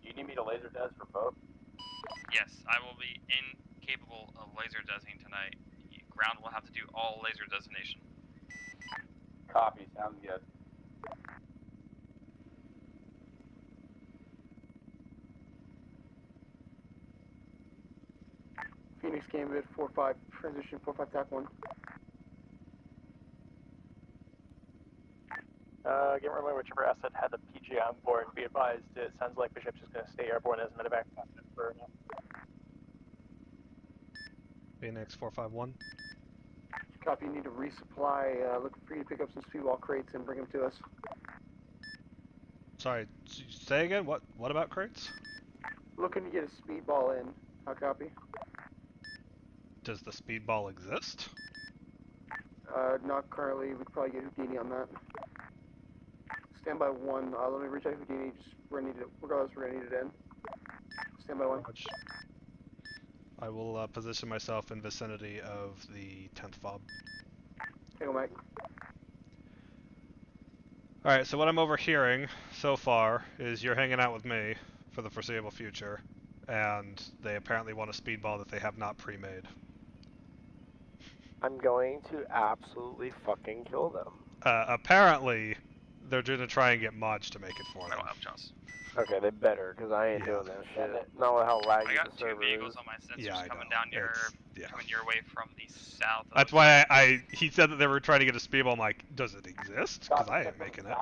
Do you need me to laser test for both? Yes, I will be incapable of laser designing tonight. Ground will have to do all laser designation. Copy, sounds good. Phoenix Gambit 4-5, transition 4-5, TAC 1. Get remember whichever asset had the PG on board. Be advised, it sounds like Bishop's just going to stay airborne as medevac for now. Phoenix 451. Copy, you need to resupply. Looking for you to pick up some speedball crates and bring them to us. Sorry, say again? What about crates? Looking to get a speedball in. How copy? Does the speedball exist? Not currently. We could probably get Houdini on that. Stand by 1. Let me reach out Houdini. We're gonna need it. Regardless, we're gonna need it in. Stand by 1. I will position myself in vicinity of the 10th fob. Hang on, Mike. Alright, so what I'm overhearing so far is you're hanging out with me for the foreseeable future, and they apparently want a speedball that they have not pre-made. I'm going to absolutely fucking kill them. Apparently, they're going to try and get mods to make it for them. Okay, they better, because I ain't doing that shit. Not with how laggy I got the server 2 vehicles is. on my sensors Yeah, I coming know. down coming your way from the south. That's why he said that they were trying to get a speedball. I'm like, does it exist? Because I ain't making it.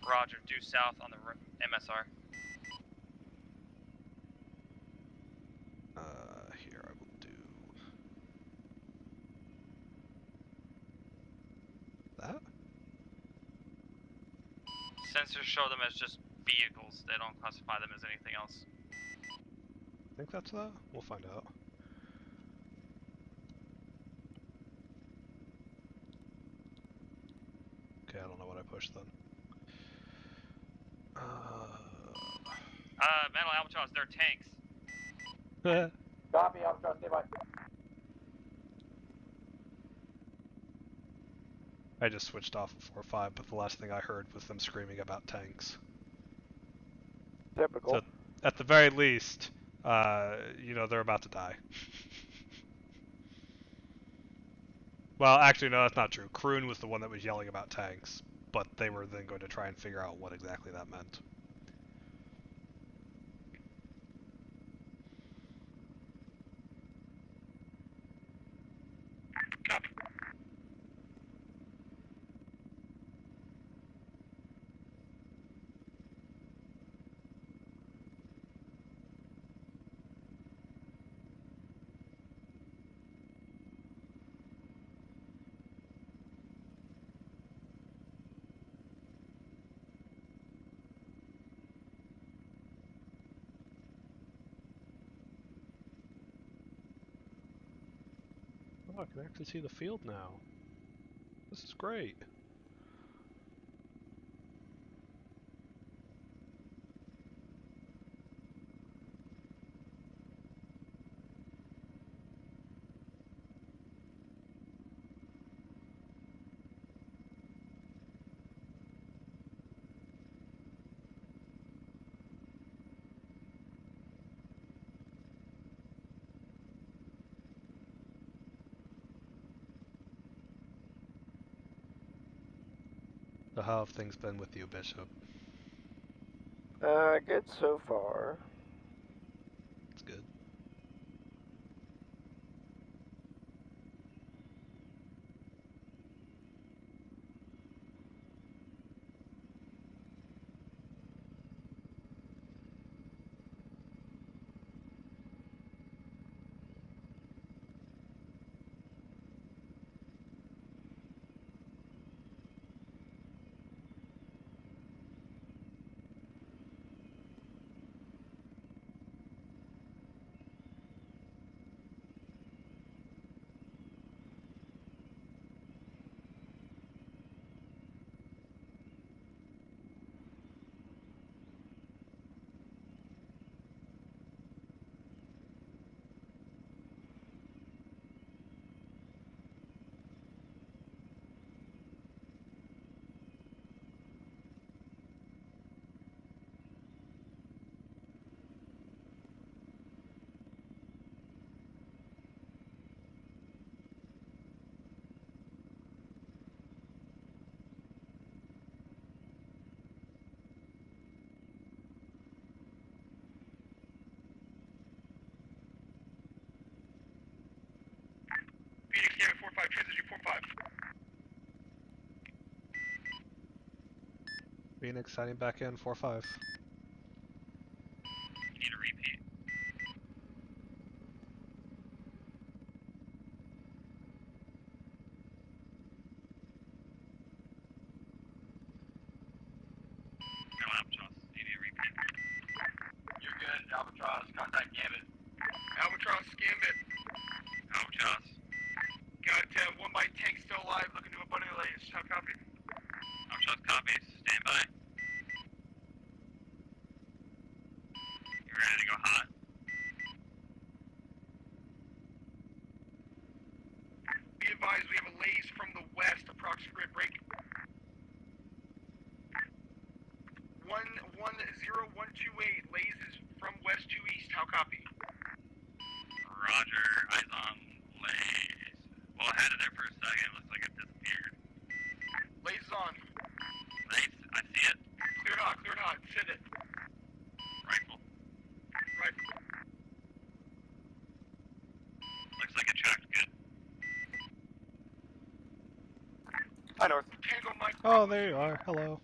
Roger, due south on the MSR. Here I will do that. Sensors show them as just vehicles. They don't classify them as anything else. I think that's that. We'll find out. Okay, I don't know what I pushed then. Metal Albatross, they're tanks. Copy, Albatross, stay by. I just switched off of 4-5, but the last thing I heard was them screaming about tanks. Typical. So, at the very least, you know, they're about to die. Well, actually, no, that's not true. Kroon was the one that was yelling about tanks, but they were then going to try and figure out what exactly that meant. Oh, I can actually see the field now. This is great. So how have things been with you, Bishop? Good so far. It's good. Phoenix, Gamma 4-5, transition 4-5. Phoenix signing back in 4-5. You need a repeat. No, Albatross. You need a repeat. You're good, Albatross. Contact Gambit. Albatross, Gambit. Albatross. Got 1 by tank still alive, looking to abundant lays. How copy? Albatross copies. Stand by. You ready to go hot? Be advised, we have a lays from the west, approximate grid break. 10128, lays is from west to east. How copy? Roger. Eyes on lays. Well, I had it there for a second. Looks like it disappeared. Lays is on. Lays, I see it. Clear hot, clear hot. Send it. Rifle. Rifle. Looks like it tracked good. Hi, North. Tango Mike. Oh, there you are. Hello.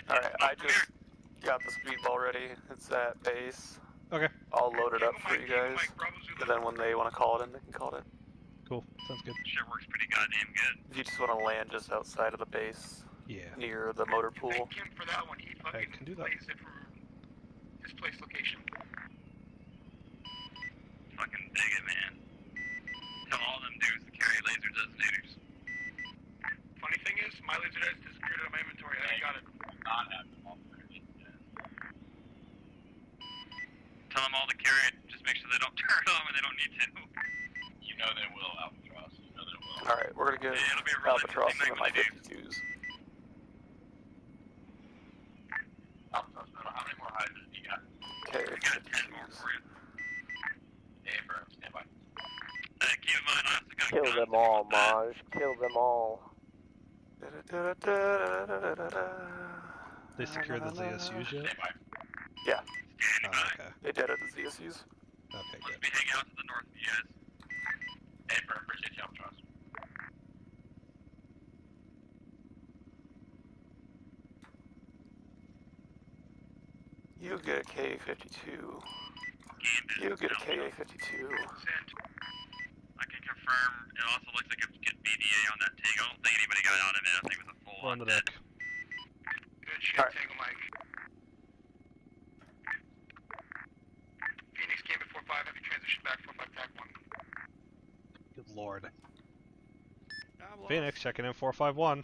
Alright, I just got the speedball ready. It's at base. Okay. I'll load it up for you guys. And then when they want to call it in, they can call it in. Cool. Sounds good. Shit works pretty goddamn good. If you just want to land just outside of the base. Yeah. Near the motor pool. Thank him for that one. He fucking can do that. lays it from his place location. Fucking dig it, man. Tell all them dudes to carry laser detonators. Funny thing is, my laser has disappeared out of my inventory. I got it. Not have them all Tell them all to carry it. Just make sure they don't turn it on when they don't need to. You know they will, Albatross. You know they will. Alright, we're gonna give it'll be a really Albatross interesting some of my night when they 52s. Albatross, how many more hydras do you got? Okay, I got 10 more for you. Hey, firm, stand by. Keep in mind, I also got Kill them all, Maj. Kill them all. They secured the ZSUs yet? Yeah. Oh, okay. They did at the ZSUs. Okay, Let's good. be hanging out to the north of you guys. Hey, firm, appreciate you, Albatross. You get a KA-52. You get a KA-52. I can confirm. It also looks like it's getting BDA on that tank. I don't think anybody got out of it. I think it was a full We're on the deck. Good shit, Alright. Tango Mike. Phoenix came at 4-5, have you transitioned back 4-5 tag 1. Good lord. Phoenix checking in 451.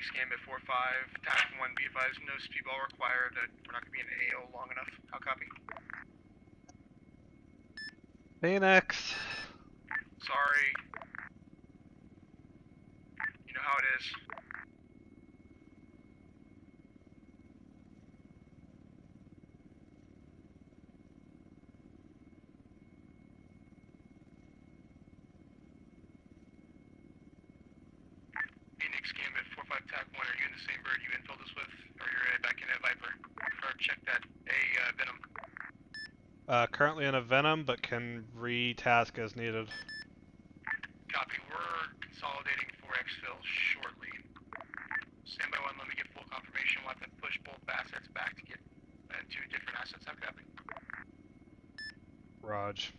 Phoenix Gambit 4-5, TAC 1 B5, no speedball required, we're not going to be in AO long enough. How copy? Phoenix. Sorry. You know how it is. Phoenix Gambit 4-5 TAC 1, are you in the same bird you infilled us with, or you're back in at Viper? Or check that Venom. Currently in a Venom, but can retask as needed. Copy, we're consolidating for exfil shortly. Stand by 1, let me get full confirmation. We'll have to push both assets back to get two different assets. How copy? Raj.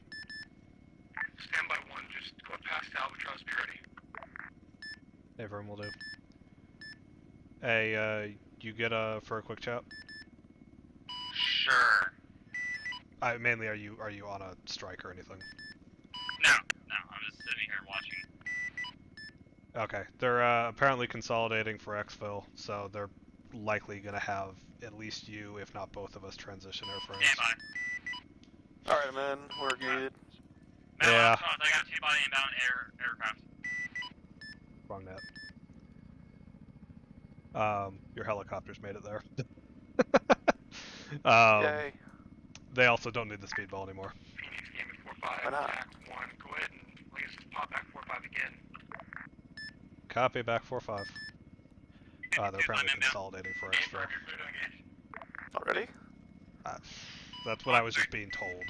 Stand by 1, just go past Albatross, be ready. Everyone will do. Hey, you get for a quick chat? Sure. Mainly, are you on a strike or anything? No, I'm just sitting here watching. Okay, they're apparently consolidating for exfil, so they're likely gonna have at least you, if not both of us, transition airframes. Stand by. Alright, man, we're good. Yeah. I got 2 body inbound aircraft. Wrong net. Your helicopters made it there. Yay. They also don't need the speedball anymore. Phoenix Gambit 4-5, Why not? TAC 1, go ahead and please pop back 4-5 again. Copy, back 4-5. They're apparently consolidating for exfil. Already? That's what I was just being told.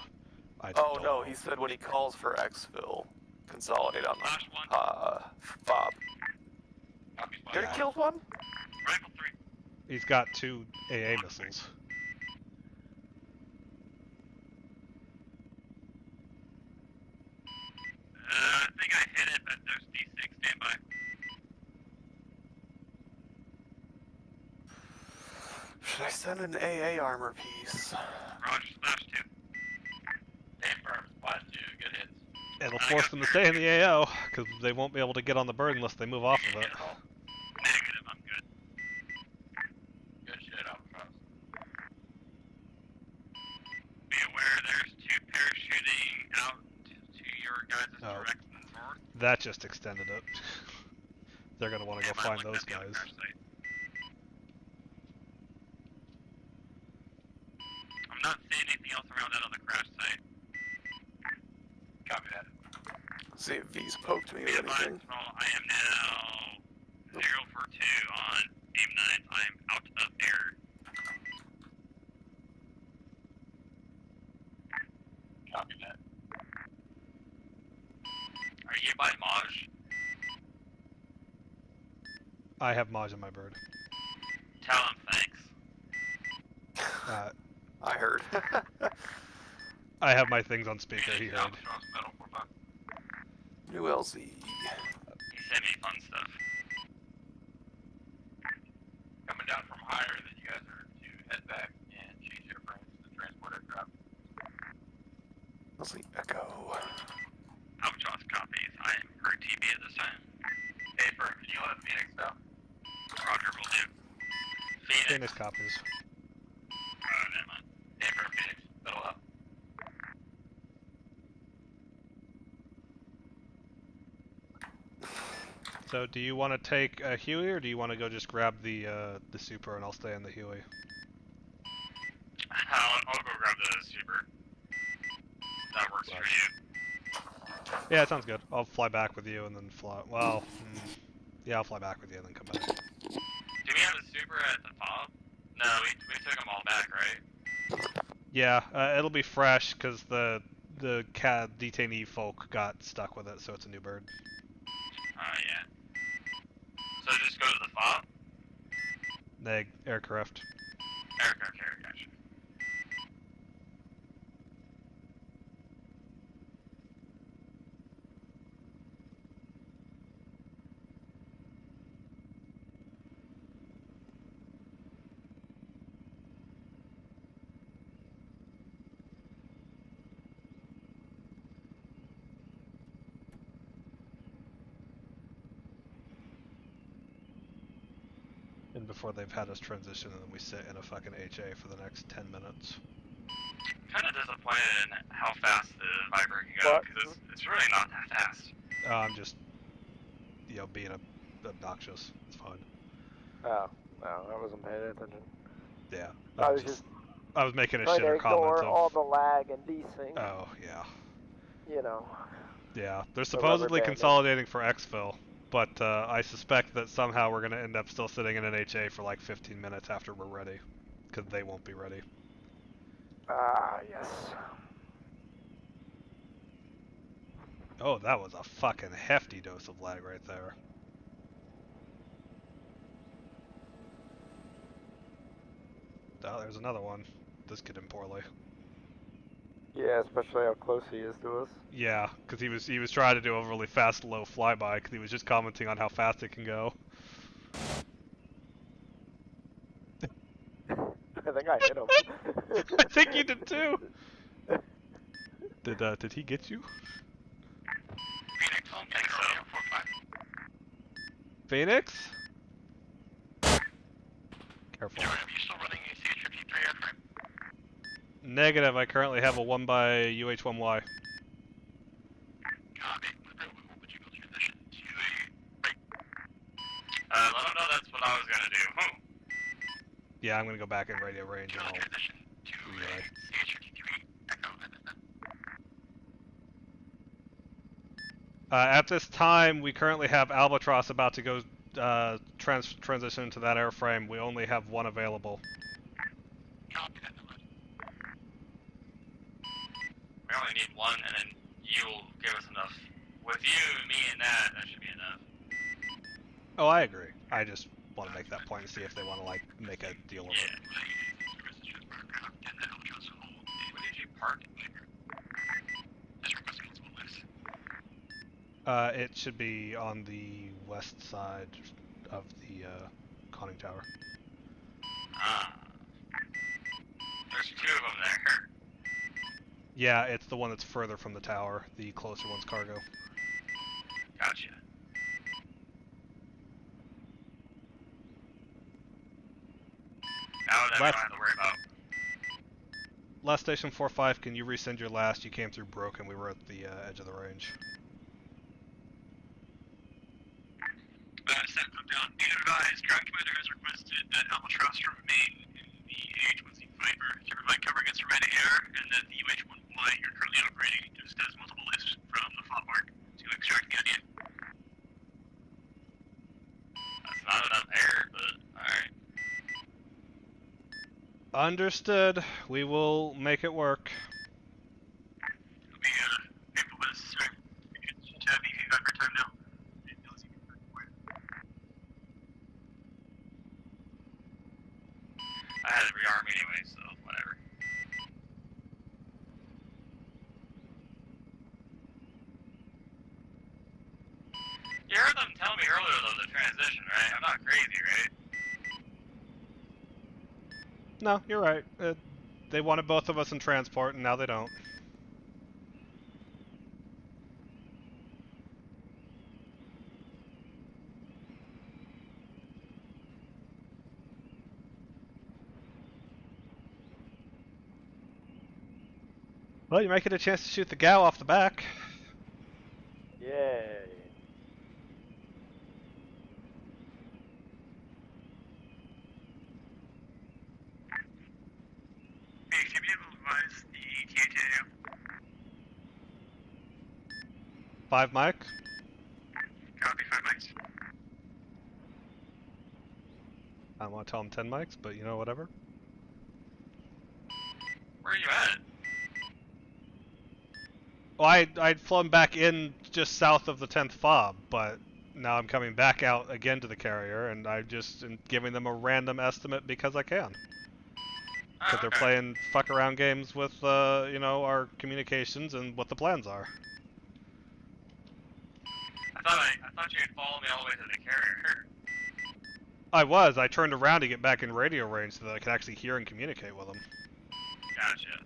Oh no, he said when he calls for exfil, consolidate on the fob. You already killed one? Rifle 3. He's got 2 AA missiles. I think I hit it, but there's D6, stand by. Should I send an AA armor piece? Roger, splash 2. Confirm, splash 2, good hits. It'll force them to stay in the AO, because they won't be able to get on the bird unless they move off of it. Negative, I'm good. Good shit, Albatross. Be aware there's 2 parachuting out to your guys' direct north. That just extended it. They're gonna want to go find those guys. I'm not seeing anything else around that other crash site. Copy that. See if V's poked me Be with advised, anything. I am now 0 for 2 on aim 9. I'm out of air. Copy that. Are you by Maj? I have Maj on my bird. Tell him thanks. I heard. I have my things on speaker, he heard. New LZ. He sent me fun stuff. Coming down from higher than you guys are to head back and chase airframes to transport aircraft. LZ Echo. Albatross copies. I am per TB at this time. Hey, Bert, can you let Phoenix know? Roger, will do. Phoenix copies. Never mind. Hey, Bert, Phoenix, middle up. So, do you want to take a Huey, or do you want to go just grab the Super and I'll stay in the Huey? I'll go grab the Super. That works for you. Yeah, it sounds good. I'll fly back with you and then fly. Well, yeah, I'll fly back with you and then come back. Do we have a Super at the top? No, we took them all back, right? Yeah, it'll be fresh because the CAD detainee folk got stuck with it, so it's a new bird. Yeah. So just go to the fob? Neg, aircraft. Aircraft carrier, gotcha. And before they've had us transition, and then we sit in a fucking HA for the next 10 minutes. Kind of disappointed in how fast the Viper can go, because it's really not that fast. I'm just, you know, being obnoxious. It's fine. Oh, no, I wasn't paying attention. Yeah. I was just I was making a trying to shitter comment ignore of... all the lag and desync. Oh, yeah. You know. Yeah, they're The rubber supposedly banding. consolidating for exfil, but I suspect that somehow we're going to end up still sitting in an HA for like 15 minutes after we're ready, because they won't be ready. Ah, yes. Oh, that was a fucking hefty dose of lag right there. Oh, there's another one. This could end poorly. Yeah, especially how close he is to us. Yeah, because he was trying to do a really fast low flyby, because he was just commenting on how fast it can go. I think I hit him. I think you did too. Did he get you? Phoenix, I think so. 4-5. Phoenix? Careful. Jordan, are you still running a CH-53 airframe? Negative, I currently have a 1 by UH-1Y. Copy. What would you go transition to a break? Let them know that's what I was gonna do. Yeah, I'm gonna go back in radio range and I'll transition to relay. a CH-53 Echo. At this time, we currently have Albatross about to go transition into that airframe. We only have one available. Copy that. We only need one, and then you'll give us enough. With you, me, and that should be enough. Oh, I agree. I just want to make that point and see if they want to, like, make a deal of it. Where did you park it? It should be on the west side of the conning tower. There's 2 of them there. Yeah, it's the one that's further from the tower. The closer one's cargo. Gotcha. Now that we don't have to worry about. Last station 4-5, can you resend your last? You came through broken. We were at the edge of the range. Sent them down. Be advised, Ground Commander has requested that Albatross remain in the UH-1C Viper to provide cover against remaining air, and that the UH-1Y you're currently operating just has multiple lifts from the FOB mark to extract the idea. That's not enough air, but alright. Understood. We will make it work. It'll be painful, but necessary. We should have EV Viper time now. I had to rearm anyway, so whatever. You heard them tell me earlier though, the transition, right? I'm not crazy, right? No, you're right. They wanted both of us in transport, and now they don't. Well, you might get a chance to shoot the gal off the back. Yay. Phoenix, you be able to advise the TATAO? 5 mic. Copy, 5 mics. I don't want to tell them 10 mics, but you know, whatever. Where are you at? Well, I'd flown back in just south of the 10th fob, but now I'm coming back out again to the carrier, and I just am giving them a random estimate because I can. Because they're playing fuck around games with, you know, our communications and what the plans are. I thought you had followed me all the way to the carrier. I was. I turned around to get back in radio range so that I could actually hear and communicate with them. Gotcha.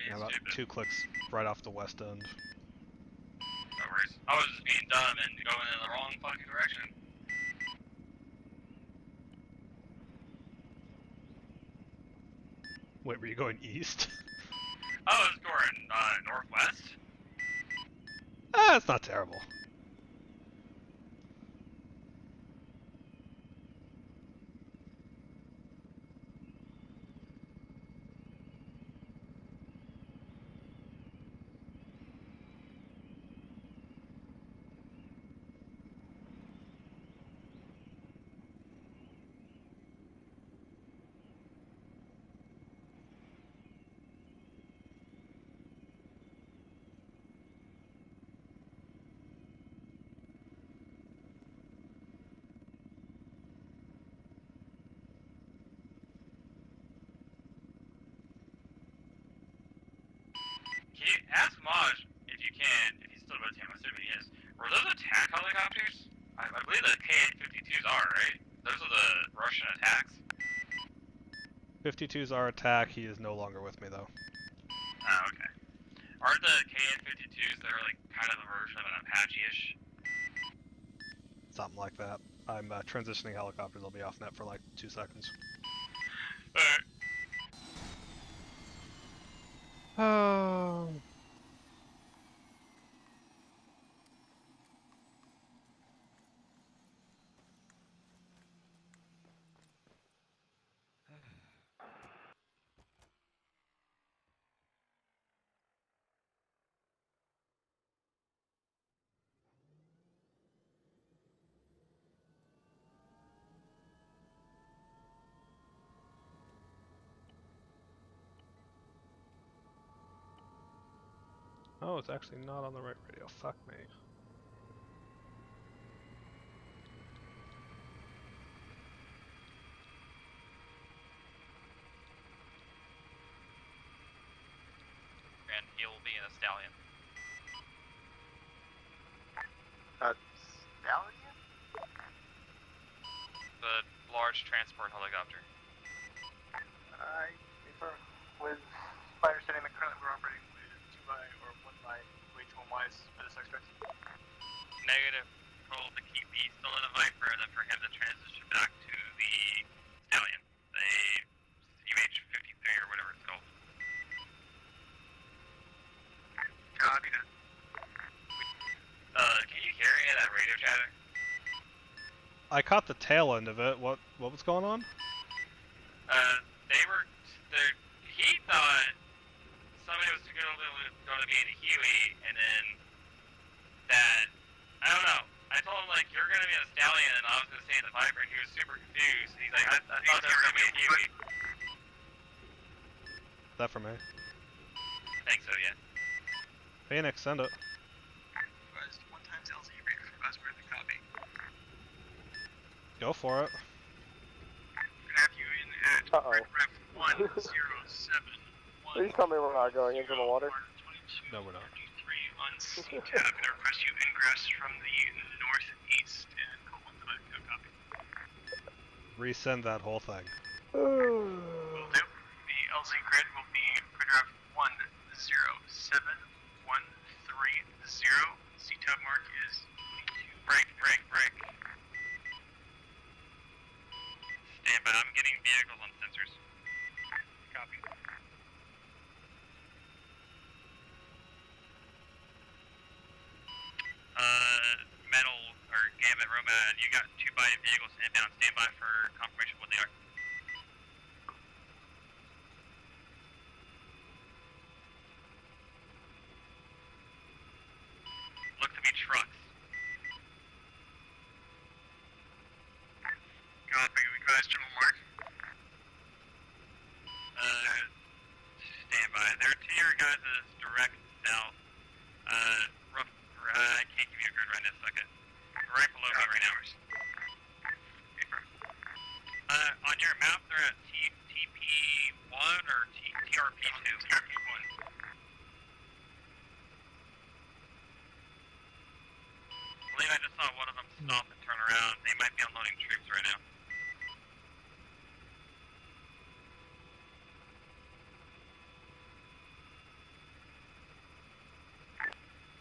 Yeah, about 2 clicks right off the west end. No worries. I was just being dumb and going in the wrong fucking direction. Wait, were you going east? I was going northwest. Ah, it's not terrible. Can you ask Maj if you can, if he's still with him? I'm assuming he is. Were those attack helicopters? I believe the KN-52s are, right? Those are the Russian attacks. 52's our attack. He is no longer with me though. Oh, okay. Aren't the KN-52s, they're like kind of a version of an Apache-ish? Something like that. I'm transitioning helicopters. I'll be off net for like 2 seconds. Alright. Oh. Oh, it's actually not on the right radio. Fuck me. And he'll be in a Stallion. Stallion? The large transport helicopter. With my understanding that currently we're operating with 2 by or 1 by UH-1Ys for this extract. Negative. Roll to keep me still in a Viper, and then for him to transition back to the Stallion. The UH-53 or whatever it's called. Copy that. Can you hear any of that radio chatter? I caught the tail end of it. What was going on? He thought somebody was going to be in a Huey, and then that, I don't know. I told him, like, you're going to be in a Stallion, and I was going to stay in the Viper, and he was super confused. He's like, I thought there was going to be a Huey. Is that for me? I think so, yeah. Phoenix, send it. Request 1 times LZ brief. Buzzword the copy. Go for it. Gonna have you in at ref 107. Please tell me we're not going into the water. No, we're not. On C-tab. Gonna request you ingress from the northeast and colon copy. Resend that whole thing. Will do. The LZ grid will be grid ref 10713. C-tab mark is 22. Break. Stand by. I'm getting vehicles on sensors. Copy. Metal or Gambit Romad, you got 2 by vehicles inbound. Stand by for confirmation of what they are. Look to be trucks. Copy. Request General Mark. Stand by. There are 2 of your guys direct south. I can't give you a grid right this second. Right below me right now. On your map, they're at TP1 or TRP2? TRP1. I believe I just saw one of them stop and turn around. They might be unloading troops right now.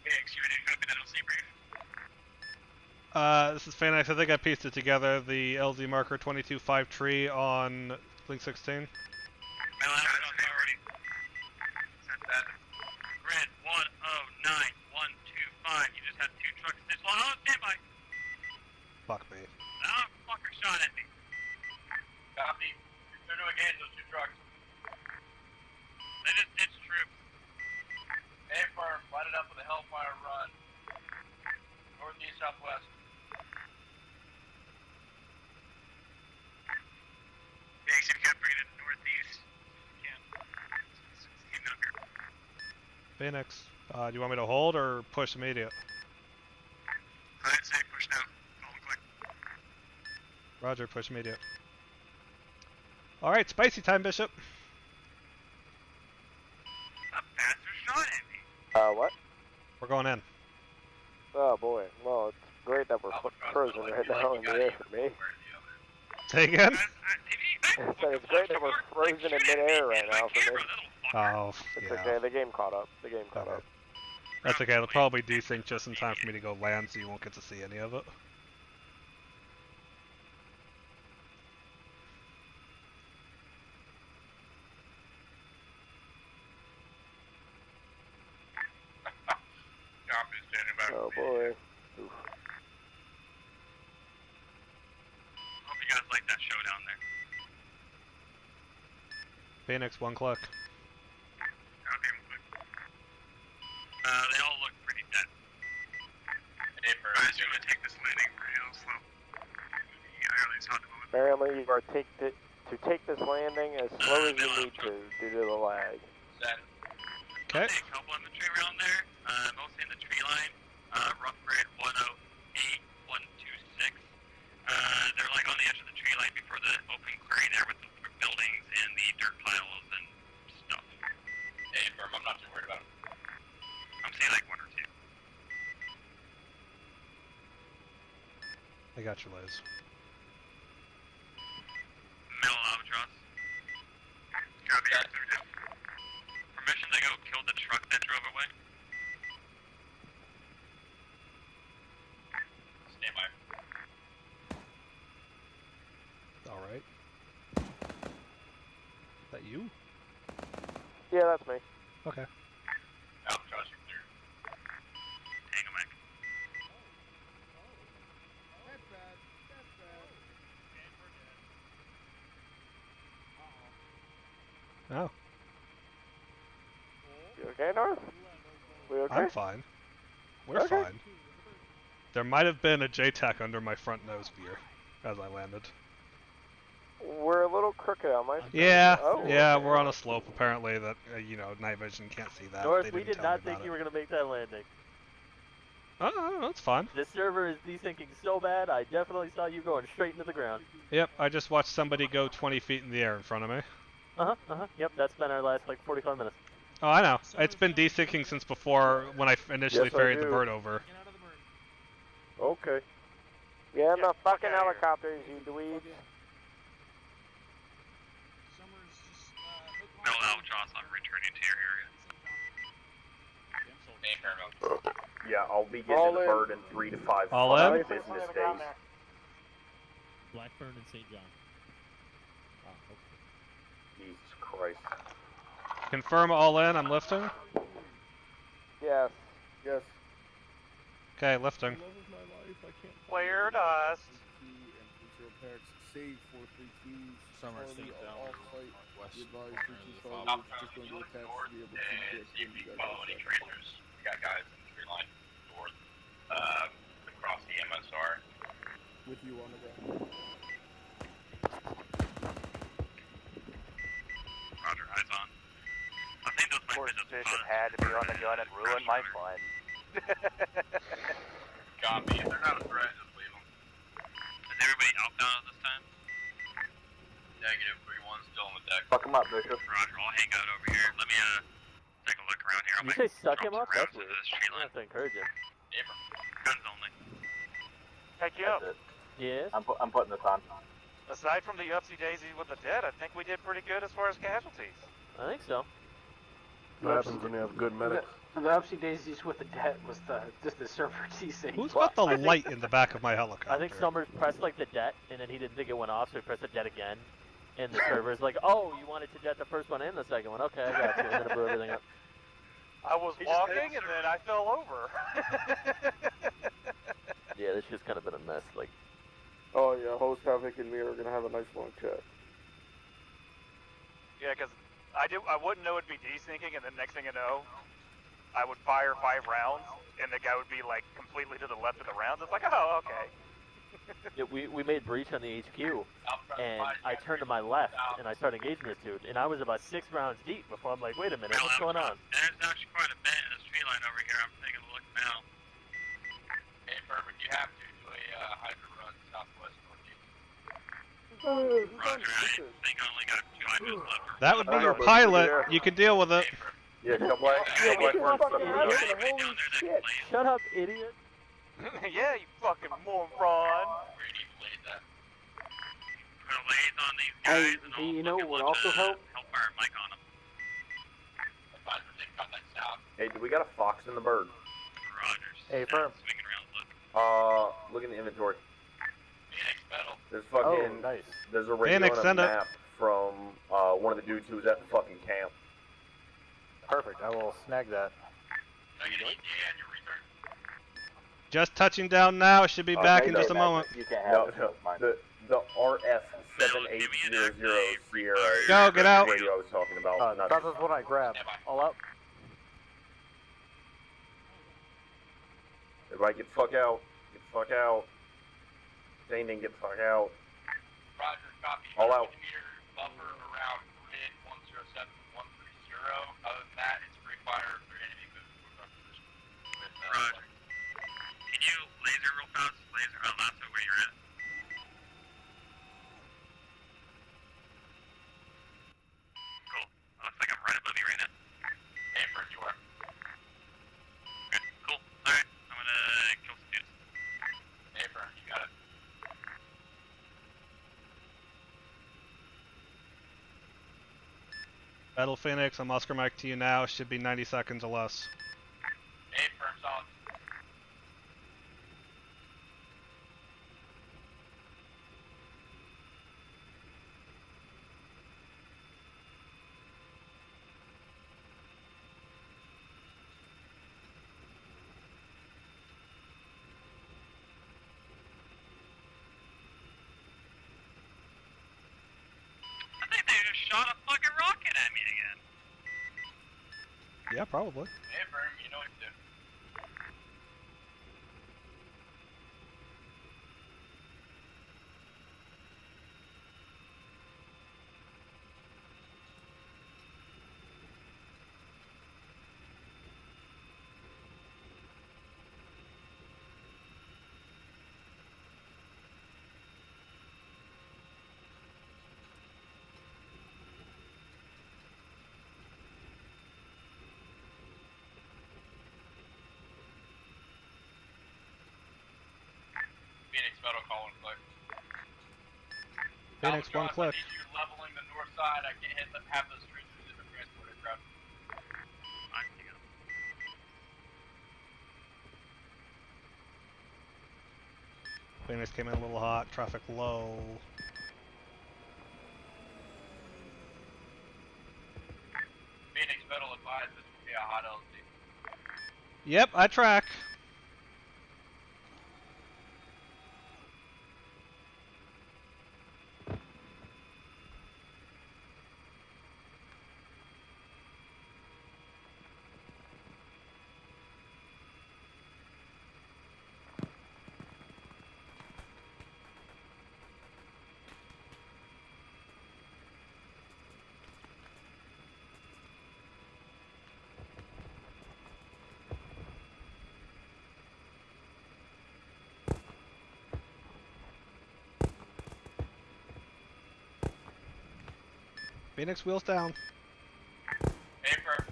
Phoenix, you ready to copy that LC brief? This is Phoenix. I think I pieced it together. The LZ marker 22-5 tree on Link 16. Grid 109125. You just had 2 trucks this long. Oh, stand by. Fuck me. Oh, fucker shot at me. Copy. You're to engage those 2 trucks. They just ditched troops. A-firm, light it up with a Hellfire run. Northeast, southwest. Thanks, if you can bring it in the northeast. You can. Phoenix, do you want me to hold or push immediate? I'd say push now. Hold quick. Roger, push immediate. Alright, spicy time, Bishop. A bastard shot at me. What? We're going in. Oh boy. Well, it's great that we're frozen right now in the air for me. Say again? I said it's great that we're frozen in midair right now for me. Oh, It's yeah. okay, the game caught up. The game caught up. That's okay, it'll probably desync just in time for me to go land, so you won't get to see any of it. Copy, standing by. Oh boy. Oof. Hope you guys like that showdown there. Phoenix, 1 click. Okay, quick. They all look pretty dead. I assume I take this landing real slow. Apparently you are to take this landing as slow as you need to due to the lag. Okay. A couple in the tree around there, mostly in the tree line. Rough grade 108126. They're like on the edge of the tree line before the open clearing there with the buildings and the dirt piles and stuff. Hey, firm, I'm not too worried about it. I'm seeing like 1 or 2. I got your Liz. Middle Albatross. Copy, active. Permission to go kill the truck that drove away. Stand by. Alright. Is that you? Yeah, that's me. Okay. Albatross, you're clear. Tango Mac. That's bad. That's bad. And we're dead. Oh. You okay, North? We okay? I'm fine. We're Okay. fine. There might have been a JTAC under my front nose beer as I landed. We're a little crooked on my side. Yeah, Oh, yeah, okay. we're on a slope apparently that, you know, night vision can't see that. North, They we didn't did tell me not think about you it. were going to make that landing. Oh, that's fine. This server is desyncing so bad, I definitely saw you going straight into the ground. Yep, I just watched somebody go 20 feet in the air in front of me. Yep, that's been our last, like, 45 minutes. Oh, I know. It's been desyncing since before when I initially Yes, I ferried the do. bird over. Okay. Yeah, the fucking helicopters, you dweebs. Middle Albatross, I'm returning to your area. Yeah, I'll be getting All the in. bird in 3 to 5 All in? business days. Blackburn and St. John. Ah, okay. Jesus Christ. Confirm all in, I'm lifting. Yes. Yes. Okay, lifting. Love of my life, I can't. Flare dust. Save 432. Summer Charlie, seat down all to fight. west. Be advised, Currently 32 the solid. fob. Just going to go attach to be able to get See if we you can follow any tracers. We got guys in the tree line north, across the MSR. with you on the ground. Roger, eyes on. I think those might be just Bishop had to be on the gun and ruin my fun. Copy. If they're not a threat, just leave them. Is everybody outbound at this time? Negative. 3-1 still on the deck. Fuck him up, Bishop. Roger, I'll hang out over here. Let me take a look around here. You say suck him up? That's weird. I have to encourage him. Guns only. Hey, Jim. Yes? I'm putting this on. Aside from the upsy daisy with the dead, I think we did pretty good as far as casualties. I think so. What happens when you have good medics? The upsy daisies with the debt was just the server desync. Who's got the light in the back of my helicopter? I think Summers pressed like the det, and then he didn't think it went off, so he pressed the det again. And the server's like, oh, you wanted to det the first one and the second one. Okay, I got you. And then it blew everything up. I was walking and then I fell over. Yeah, this shit's kind of been a mess. Like, Oh yeah, host Havoc and me are gonna have a nice long chat. Yeah, because I wouldn't know it'd be desyncing, and then next thing you know, I would fire 5 rounds, and the guy would be like completely to the left of the rounds. It's like, oh, okay. yeah, we made breach on the HQ, and I turned to my left, and I started engaging this dude, and I was about 6 rounds deep before I'm like, wait a minute, what's going on? There's actually quite a bit in this tree line over here. I'm taking a look now. Hey, Perfect, you have to do a hydro run southwest northeast. Roger, I think I only got 2 hydros left. That would be your pilot. You can deal with it. Yeah, come back. Shut up, idiot. Yeah, you fucking moron. Where do you lay that? Put a lathe on these guys and Hey, you know what would also help? Hellfire mic on them. Hey, do we got a fox in the bird? Rogers. Hey, Firm. Swinging around, look. Look in the inventory. Phoenix metal. There's fucking. Oh, nice. There's a radio Phoenix, on a send it. map from one of the dudes who was at the fucking camp. Perfect, I will snag that. Just touching down now. Should be back in just a moment. You can't have No, it. the RF7800 Sierra. Go, get out. Radio I was talking about. not That was what I grabbed. All up. Everybody get the fuck out. Get the fuck out. Dang, get the fuck out. Roger, copy. All out. Buffer around grid 107130. Other than that, it's free fire for anything moving towards our position. Roger. Can you laser real fast? Laser lasso where you're at. Cool. Looks like I'm right above you right now. Hey, Bert, you are. Good. Cool. Alright. I'm gonna kill some dudes. Hey, Bert, you got it. Battle Phoenix, I'm Oscar Mike to you now. Should be 90 seconds or less. Hey, firm solid. I think they just shot a fucking rocket at me again. Yeah, probably. Hey, Firm, you know what to do. Phoenix Metal calling click. Phoenix, one click. I need you leveling the north side. I can't hit half the streets with different transport aircraft. Fine, you go. Phoenix came in a little hot. Traffic low. Phoenix Metal advised this would be a hot LZ. Yep, I track. Phoenix, wheels down. Hey, Firm.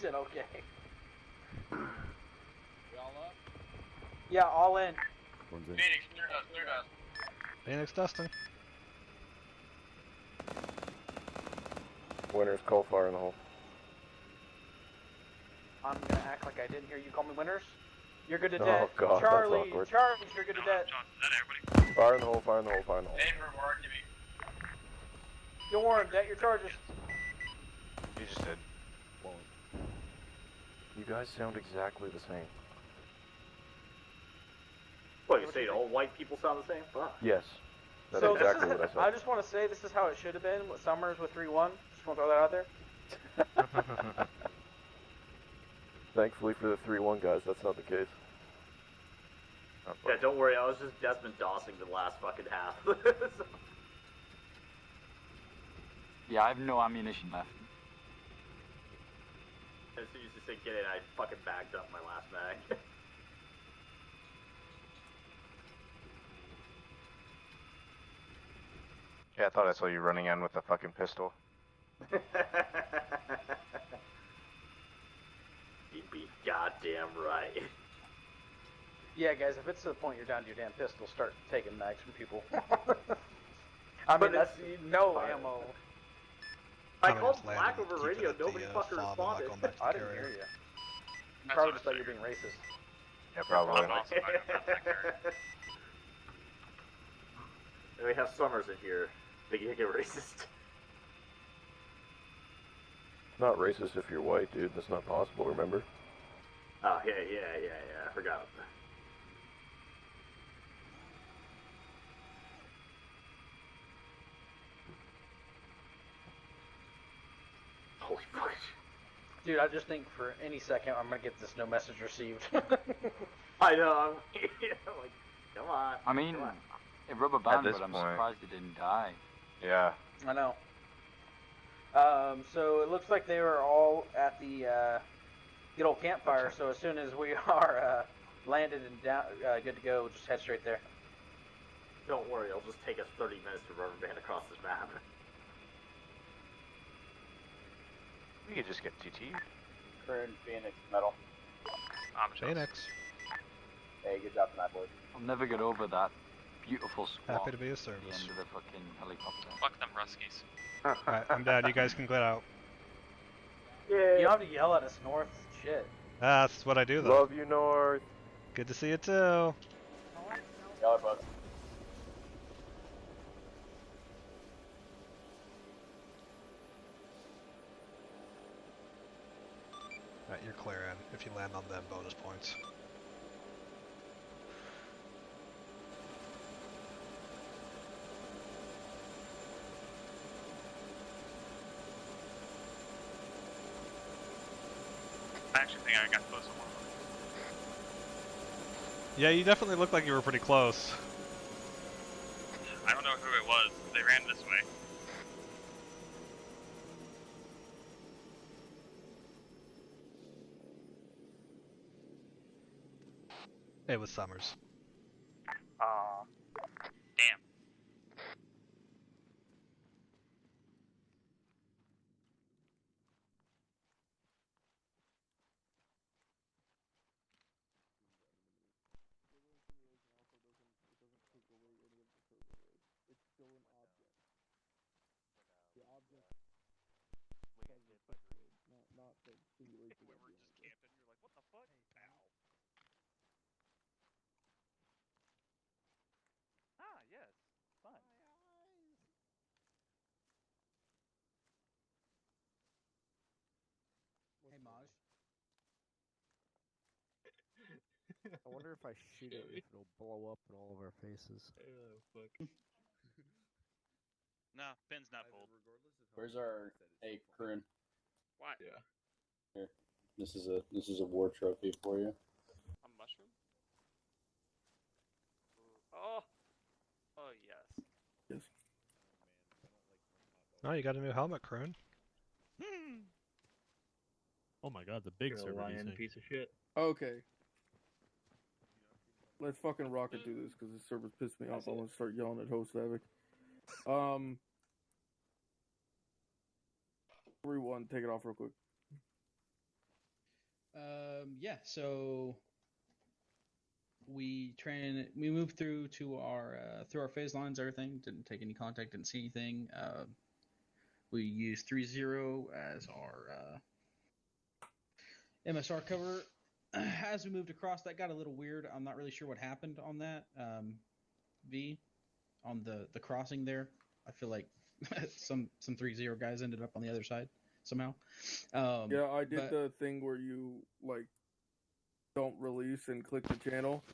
said okay. We all up? Yeah, all in. Phoenix, clear dust, clear dust. Phoenix dusting. Winners, call fire in the hole. I'm gonna act like I didn't hear you call me winners. You're good to Oh, dead. God, that's Charlie, awkward. Charlie, you're good to dead. Fire in the hole, fire in the hole, fire in the hole. You're warned, debt your charges. You just did. You guys sound exactly the same. What, you say all white people sound the same? Fuck. Yes. That's So exactly this is, what I said. I just want to say this is how it should have been with Summers with 3-1. Just want to throw that out there. Thankfully for the 3-1 guys, that's not the case. Yeah, don't worry. I was just Desmond Dossing the last fucking half. Yeah, I have no ammunition left. As soon as you said get it, I fucking bagged up my last mag. Yeah, I thought I saw you running in with a fucking pistol. You'd be goddamn right. Yeah, guys, if it's to the point you're down to your damn pistol, start taking mags from people. I mean, that's no ammo. I called black over radio, nobody fucking responded. I didn't hear you. You probably just thought you were being racist. Yeah, probably. And we have Summers in here. Think you get racist? Not racist if you're white, dude. That's not possible, remember? Oh, yeah, I forgot. Holy fuck. Dude, I just think for any second I'm gonna get this no message received. I know, I'm like, come on. I mean, it rubber band, but I'm surprised it didn't die. Yeah. I know. So it looks like they were all at the good old campfire, so as soon as we are landed and down, good to go, we'll just head straight there. Don't worry, it'll just take us 30 minutes to rubber band across this map. We could just get TT. Current Phoenix metal. Phoenix. Hey, good job tonight, boys. I'll never get over that beautiful squat. Happy to be of at service. the end of the fucking helicopter. Fuck them Ruskies. Alright, I'm dead. You guys can get out. Yeah. You don't have to yell at us, North. Shit. That's what I do, though. Love you, North. Good to see you, too. Y'all, bud. Alright, you're clear in. If you land on them, bonus points. I actually think I got close to one of them. Yeah, you definitely looked like you were pretty close. I don't know who it was. They ran this way. It was Summers. Damn. It's still an object. The object not the simulation. We were just camped and you're like, what the fuck? Ow. Ah, yes. Fun. Hey, Maj. I wonder if I shoot it, if it'll blow up in all of our faces. Oh, fuck. Nah, pin's not pulled. Where's our hey Corinne? Why? Yeah. Here. This is a war trophy for you. A mushroom? Oh. Oh, yes. Yes. Oh, you got a new helmet, Kroon. Oh my god, the big server piece of shit. Okay. Let's fucking rocket do this because this server's pissed me off. I want to start yelling at host Havoc. 3-1, take it off real quick. Yeah. So we moved through to our phase lines, everything. Didn't take any contact, didn't see anything. We used 3-0 as our MSR cover. As we moved across, that got a little weird. I'm not really sure what happened on that. V, on the crossing there. I feel like some 3-0 guys ended up on the other side somehow. Yeah, I did the thing where you like don't release and click the channel.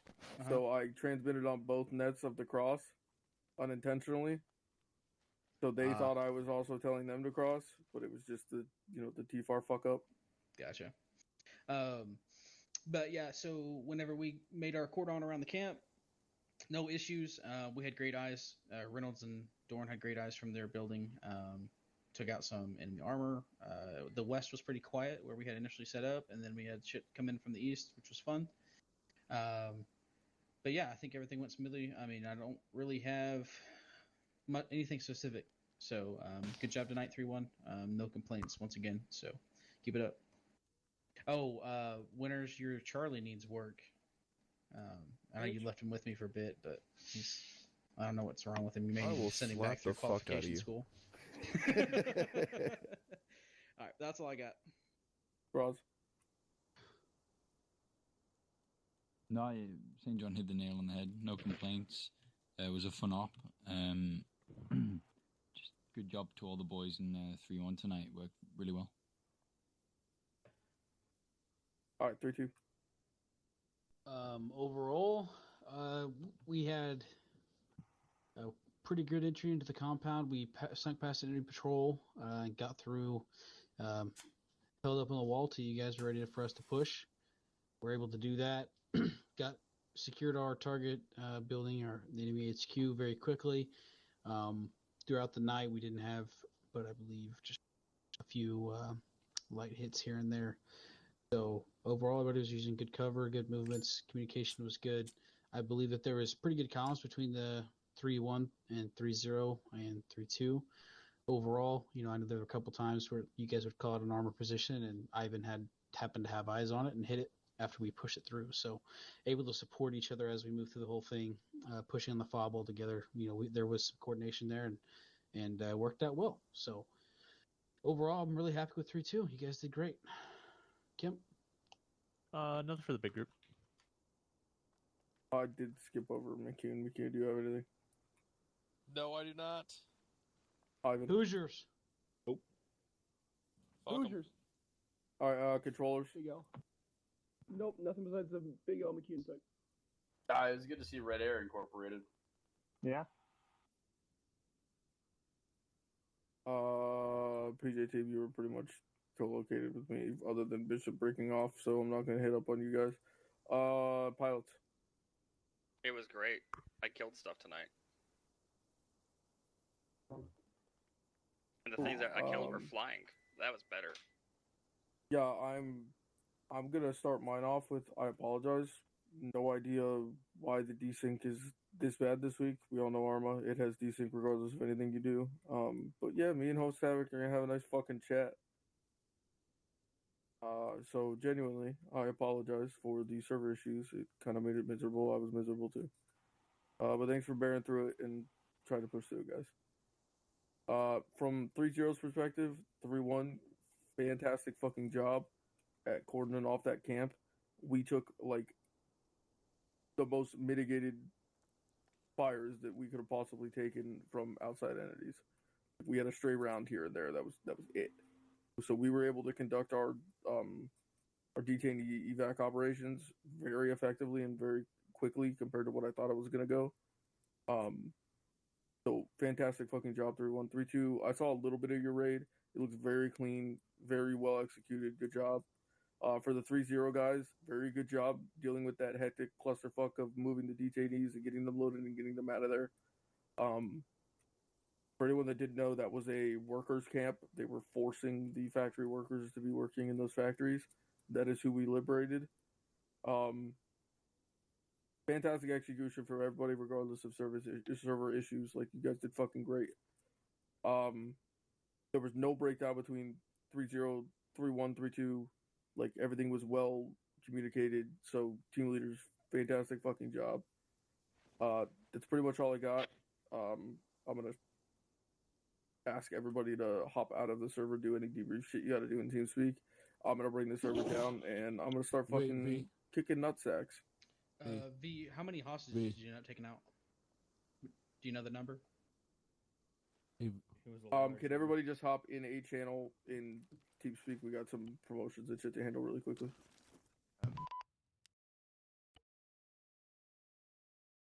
So I transmitted on both nets of the cross unintentionally. So they thought I was also telling them to cross, but it was just the TFAR fuck up. Gotcha. But yeah, so whenever we made our cordon around the camp, no issues. We had great eyes. Reynolds and Dorn had great eyes from their building. Took out some enemy armor. The west was pretty quiet where we had initially set up, and then we had shit come in from the east, which was fun. But yeah, I think everything went smoothly. I mean, I don't really have anything specific. So good job tonight, 3-1. No complaints once again. So keep it up. Oh, Winners, your Charlie needs work. I know you left him with me for a bit, but I don't know what's wrong with him. You may need to send him back through qualification school. All right, that's all I got. Roz? No, St. John hit the nail on the head. No complaints. It was a fun op. Just good job to all the boys in 3-1 tonight. Worked really well. All right, 3-2. Overall, we had a pretty good entry into the compound. We sunk past enemy patrol and got through, held up on the wall till you guys were ready for us to push. We're able to do that. Secured our target building, the enemy HQ, very quickly. Throughout the night, we didn't have, but I believe just a few light hits here and there. So overall, everybody was using good cover, good movements. Communication was good. I believe that there was pretty good comms between the 3-1 and 3-0 and 3-2. Overall, I know there were a couple times where you guys would call it an armor position, and I even happened to have eyes on it and hit it after we push it through. So able to support each other as we move through the whole thing, pushing on the fob all together. There was some coordination there and worked out well. So overall, I'm really happy with 3-2. You guys did great. Kim? Nothing for the big group. I did skip over McCune. McCune, do you have anything? No, I do not. Ivan? Hoosiers. Nope. Hoosiers. All right, controllers. Big L. Nope, nothing besides the Big L McCune site. It was good to see Red Air incorporated. Yeah. PJ team, you were pretty much co-located with me, other than Bishop breaking off, so I'm not gonna hit up on you guys. Pilots. It was great. I killed stuff tonight. And the things that I killed were flying. That was better. Yeah, I'm gonna start mine off with I apologize. No idea why the desync is this bad this week. We all know Arma. It has desync regardless of anything you do. But yeah, me and Host Havoc are gonna have a nice fucking chat. So genuinely, I apologize for the server issues. It kind of made it miserable. I was miserable too. But thanks for bearing through it and trying to push through, guys. From 3-0's perspective, 3-1, fantastic fucking job at cordoning off that camp. We took like the most mitigated fires that we could have possibly taken from outside entities. If we had a stray round here and there, that was it. So we were able to conduct our detainee evac operations very effectively and very quickly compared to what I thought it was going to go. So fantastic fucking job, 3-1. 3-2, I saw a little bit of your raid. It looks very clean, very well executed. Good job. For the 3-0 guys, very good job dealing with that hectic clusterfuck of moving the detainees and getting them loaded and getting them out of there. For anyone that didn't know, that was a workers' camp. They were forcing the factory workers to be working in those factories. That is who we liberated. Fantastic execution for everybody, regardless of server issues. Like, you guys did fucking great. There was no breakdown between 3-0, 3-1, 3-2. Like everything was well communicated. So team leaders, fantastic fucking job. That's pretty much all I got. I'm gonna ask everybody to hop out of the server, do any debrief shit you gotta do in TeamSpeak. I'm gonna bring the server down, and I'm gonna start fucking kicking nutsacks. V, how many hostages did you end up taking out? Do you know the number? Can everybody just hop in a channel in TeamSpeak? We got some promotions and shit to handle really quickly.